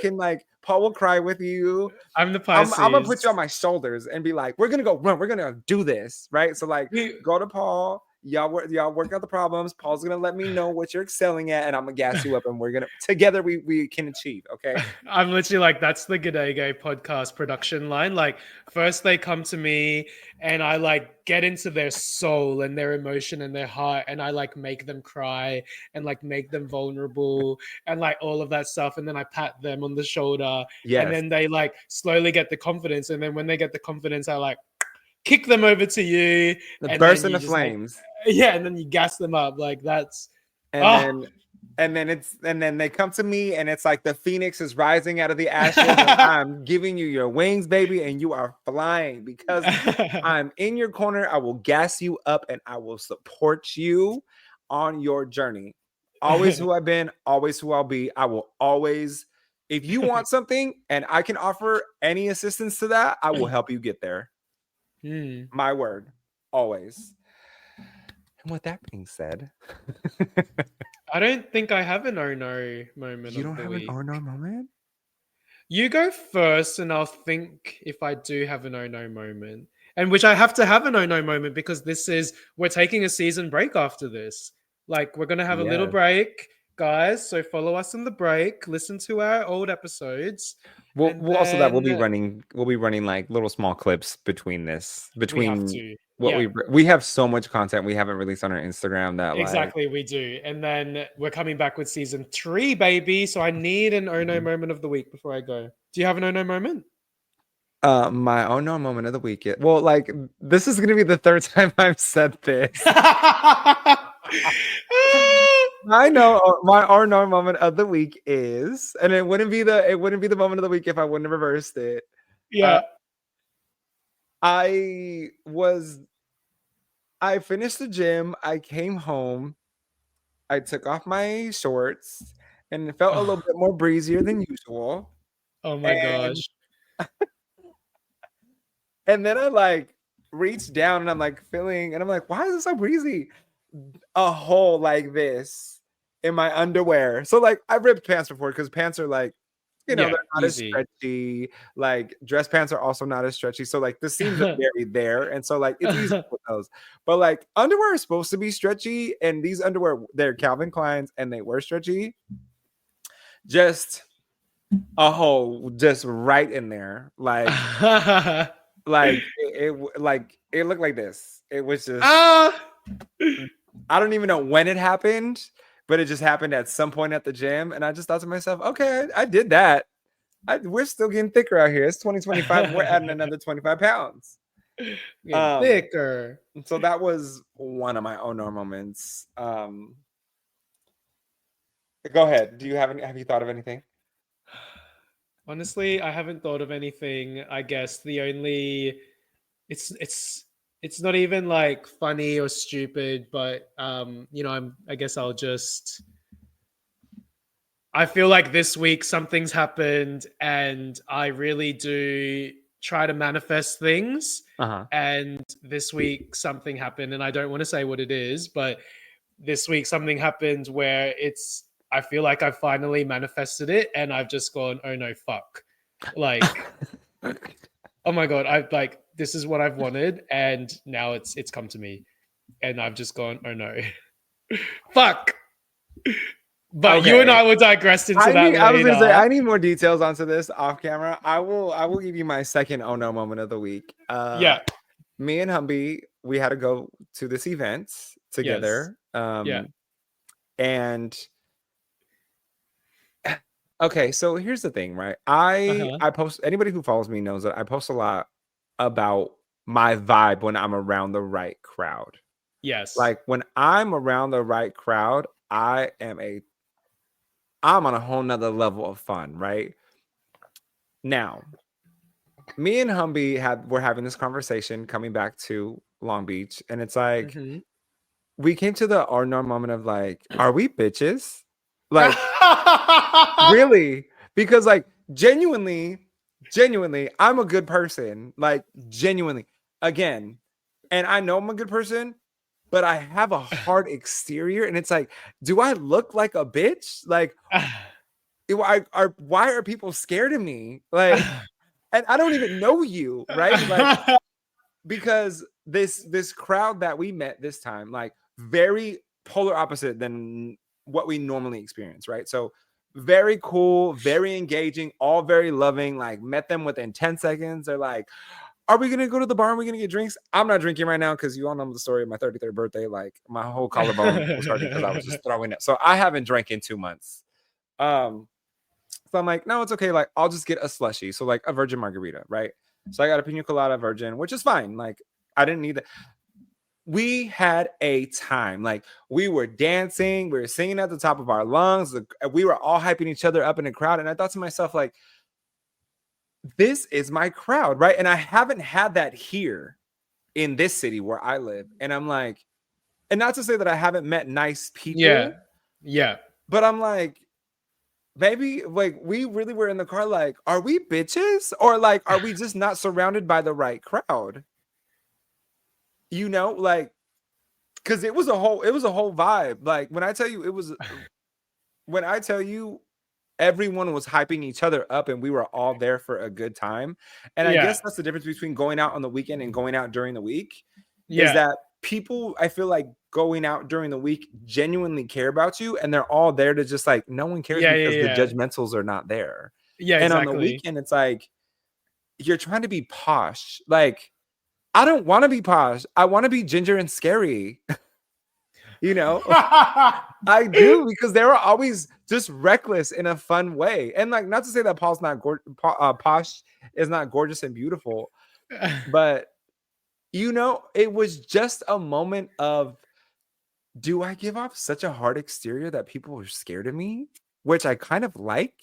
will cry with you. I'm the Pisces. I'm gonna put you on my shoulders and be like, we're gonna go run. We're gonna do this, right? So like, go to Paul. Y'all work out the problems. Paul's gonna let me know what you're excelling at, and I'm gonna gas you up, and we're gonna together we can achieve. Okay. I'm literally like, that's the G'day Gay podcast production line. Like, first they come to me and I like get into their soul and their emotion and their heart, and I like make them cry and like make them vulnerable and like all of that stuff. And then I pat them on the shoulder, and then they like slowly get the confidence. And then when they get the confidence, I like kick them over to you. The burst into flames. And then you gas them up. Like, that's and then they come to me, and it's like the phoenix is rising out of the ashes. And I'm giving you your wings, baby, and you are flying because I'm in your corner. I will gas you up, and I will support you on your journey. Always who I've been, always who I'll be. I will always, if you want something and I can offer any assistance to that, I will help you get there. My word, always. And with that being said, I don't think I have an Oh No moment. You don't have an Oh No moment? You go first, and I'll think if I do have an Oh No moment. And which I have to have an Oh No moment because we're taking a season break after this. Like, we're going to have a little break, guys. So follow us in the break. Listen to our old episodes. We'll also that we'll be running like little small clips between we have so much content we haven't released on our Instagram that exactly we do. And then we're coming back with season 3, baby. So I need an Oh No moment of the week before I go. Do you have an Oh No moment? My Oh No moment of the week. Well, like, this is gonna be the third time I've said this. I know my Oh No moment of the week is, and it wouldn't be the moment of the week if I wouldn't have reversed it. I finished the gym. I came home. I took off my shorts, and it felt a little bit more breezier than usual. Oh my gosh. And then I like reached down, and I'm like feeling, and I'm like, why is it so breezy? A hole like this in my underwear. So like, I've ripped pants before because pants are like, they're not easy. As stretchy. Like, dress pants are also not as stretchy. So like, the seams are very there, and so like, it's easy to put those. But like, underwear is supposed to be stretchy, and these underwear, they're Calvin Klein's, and they were stretchy. Just a hole, just right in there, like. Like it looked like this. It was just I don't even know when it happened, but it just happened at some point at the gym, and I just thought to myself, okay, I did that. We're still getting thicker out here. It's 2025. We're adding another 25 pounds. Thicker. So that was one of my Oh No moments. Go ahead. Have you thought of anything? Honestly, I haven't thought of anything. I guess the only it's not even like funny or stupid, but I guess I feel like this week something's happened, and I really do try to manifest things. And this week something happened, and I don't want to say what it is, but this week something happened where I feel like I finally manifested it, and I've just gone, oh no, fuck. Like, oh my God, this is what I've wanted, and now it's come to me. And I've just gone, oh no. Fuck. But you and Okay. I will digress into that I was later. gonna say I need more details onto this off camera. I will give you my second oh no moment of the week. Yeah. Me and Humby, we had to go to this event Yes. together. Yeah. And okay, so here's the thing, right? I Uh-huh. post, anybody who follows me knows that I post a lot about my vibe when I'm around the right crowd. Yes. Like when I'm around the right crowd, I'm on a whole nother level of fun, right? Now, me and Humby were having this conversation coming back to Long Beach, and it's like Mhm. we came to the Oh Naur moment of like, are we bitches? Like, really? Because like genuinely, I'm a good person. Like, genuinely. Again, and I know I'm a good person, but I have a hard exterior, and it's like, do I look like a bitch? Like, why are people scared of me? Like, and I don't even know you, right? Like, because this crowd that we met this time, like, very polar opposite than what we normally experience, right? So very cool, very engaging, all very loving. Like, met them within 10 seconds. They're like, are we gonna go to the bar and we're gonna get drinks? I'm not drinking right now because you all know the story of my 33rd birthday. Like, my whole collarbone was hurting because I was just throwing it. So I haven't drank in 2 months. So I'm like, no, it's okay. Like, I'll just get a slushie. So like a virgin margarita, right? So I got a pina colada virgin, which is fine. Like, I didn't need that. We had a time. Like, we were dancing, we were singing at the top of our lungs. We were all hyping each other up in the crowd. And I thought to myself, like, this is my crowd, right? And I haven't had that here in this city where I live. And I'm like, and not to say that I haven't met nice Yeah. people, Yeah. but I'm like, maybe like we really were in the car, like, are we bitches? Or like, are we just not surrounded by the right crowd? You know, like, because it was a whole vibe. Like, when I tell you everyone was hyping each other up and we were all there for a good time. And I Yeah. guess that's the difference between going out on the weekend and going out during the week, is Yeah. that people, I feel like, going out during the week genuinely care about you, and they're all there to just like, no one cares Yeah. because the Yeah. judgmentals are not there. Yeah. And on the Exactly. weekend, it's like, you're trying to be posh. Like, I don't want to be posh. I want to be ginger and scary. You know, I do, because they were always just reckless in a fun way. And like, not to say that posh is not gorgeous and beautiful, but you know, it was just a moment of, do I give off such a hard exterior that people are scared of me? Which I kind of like,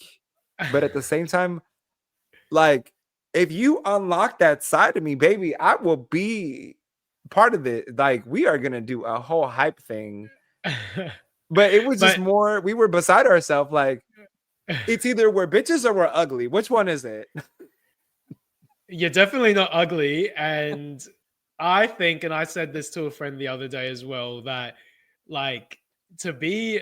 but at the same time, like, if you unlock that side of me, baby, I will be part of it. Like, we are gonna do a whole hype thing. But it was just But more, we were beside ourselves, like, it's either we're bitches or we're ugly. Which one is it? you're definitely not ugly. And I think, and I said this to a friend the other day as well, that like to be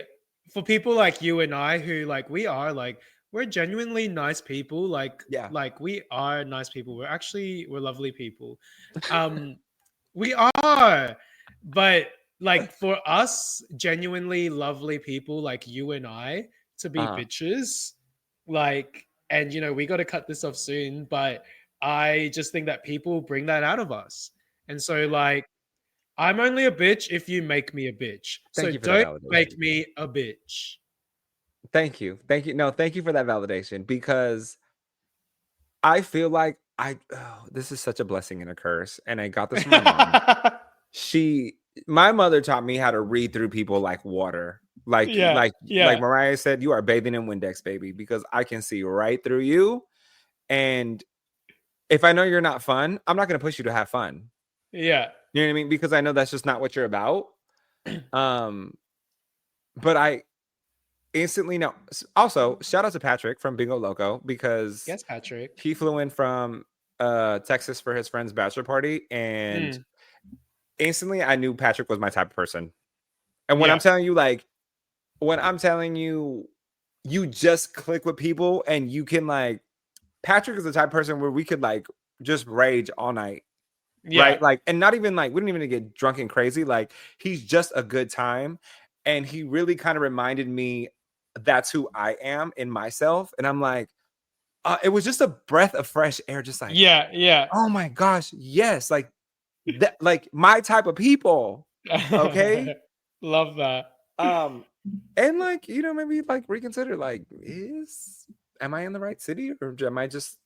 for people like you and I who like we're genuinely nice people. Yeah. Like we are nice people. We're lovely people. Um we are. But like for us, genuinely lovely people like you and I to be Uh-huh. bitches, like, and we got to cut this off soon, but I just think that people bring that out of us. And so, like, I'm only a bitch if you make me a bitch. So Thank you for that don't make validation. me a bitch. Thank you. Thank you. No, thank you for that validation, because I feel like this is such a blessing and a curse. And I got this from my mom. She My mother taught me how to read through people like water. Like Yeah, like yeah, Mariah said, you are bathing in Windex, baby, because I can see right through you. And if I know you're not fun, I'm not gonna push you to have fun. yeah. You know what I mean? Because I know that's just not what you're about. Um, but I instantly know. Also, shout out to Patrick from Bingo Loco, because Yes, Patrick. he flew in from Texas for his friend's bachelor party, and Mm, instantly I knew Patrick was my type of person. And when I'm yeah, telling you, like, when I'm telling you, you just click with people and you can, like, Patrick is the type of person where we could like just rage all night. yeah, Right? Like, and not even like, we didn't even get drunk and crazy. Like, he's just a good time. And he really kind of reminded me that's who I am in myself. And I'm like, it was just a breath of fresh air, just like, Yeah. oh my gosh, yes, like that, like my type of people. Okay. Love that. And like, maybe like reconsider, like, am I in the right city, or am I just,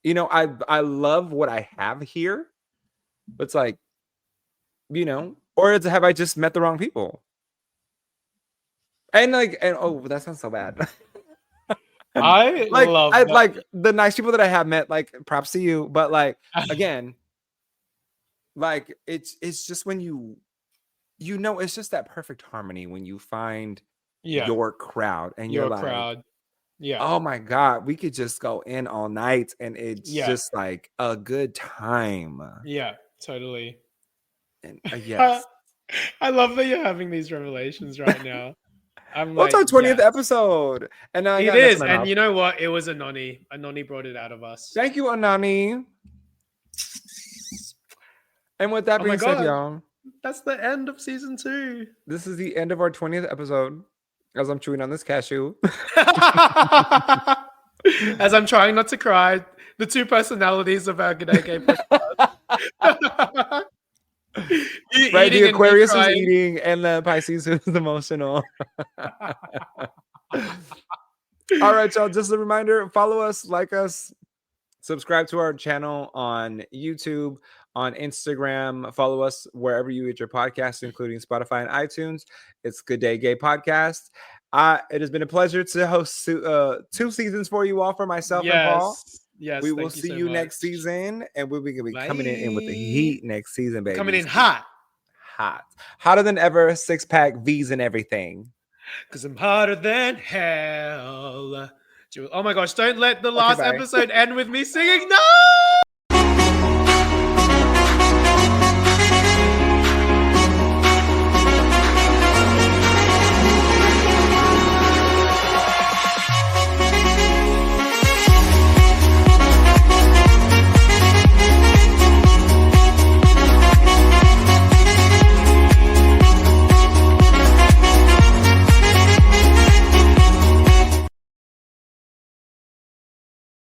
I love what I have here, but it's like, or have I just met the wrong people? And like, oh, that sounds so bad. I Like, love I that. like the nice people that I have met, like, props to you, but like, again, like, it's just when it's just that perfect harmony when you find your crowd, and you're Your like, crowd. Yeah. oh my God, we could just go in all night, and it's Yeah. just like a good time. Yeah, totally. And yes. I love that you're having these revelations right now. I'm Well, it's like, our 20th yes. episode, and now I It got nuts in is. my And mouth. you know what? It was Anoni. Anoni brought it out of us. Thank you, Anani. And with that Oh my being said, God. y'all, That's the end of season 2. this is the end of our 20th episode, as I'm chewing on this cashew. As I'm trying not to cry, the two personalities of our G'day Gay podcast. You Right, the eating and me Aquarius is crying. eating, and the Pisces is emotional. All right, y'all, just a reminder, follow us, like us, subscribe to our channel on YouTube, on Instagram, follow us wherever you get your podcasts, including Spotify and iTunes. It's Good Day Gay Podcast. It has been a pleasure to host 2 seasons for you all, for myself and Paul. Yes, we will thank you see so you much. next season, and we'll be coming in with the Bye. heat next season, baby. Coming in hot. Hotter than ever, 6-pack, V's and everything. Because I'm hotter than hell. Oh my gosh, don't let the last episode end with me singing. No!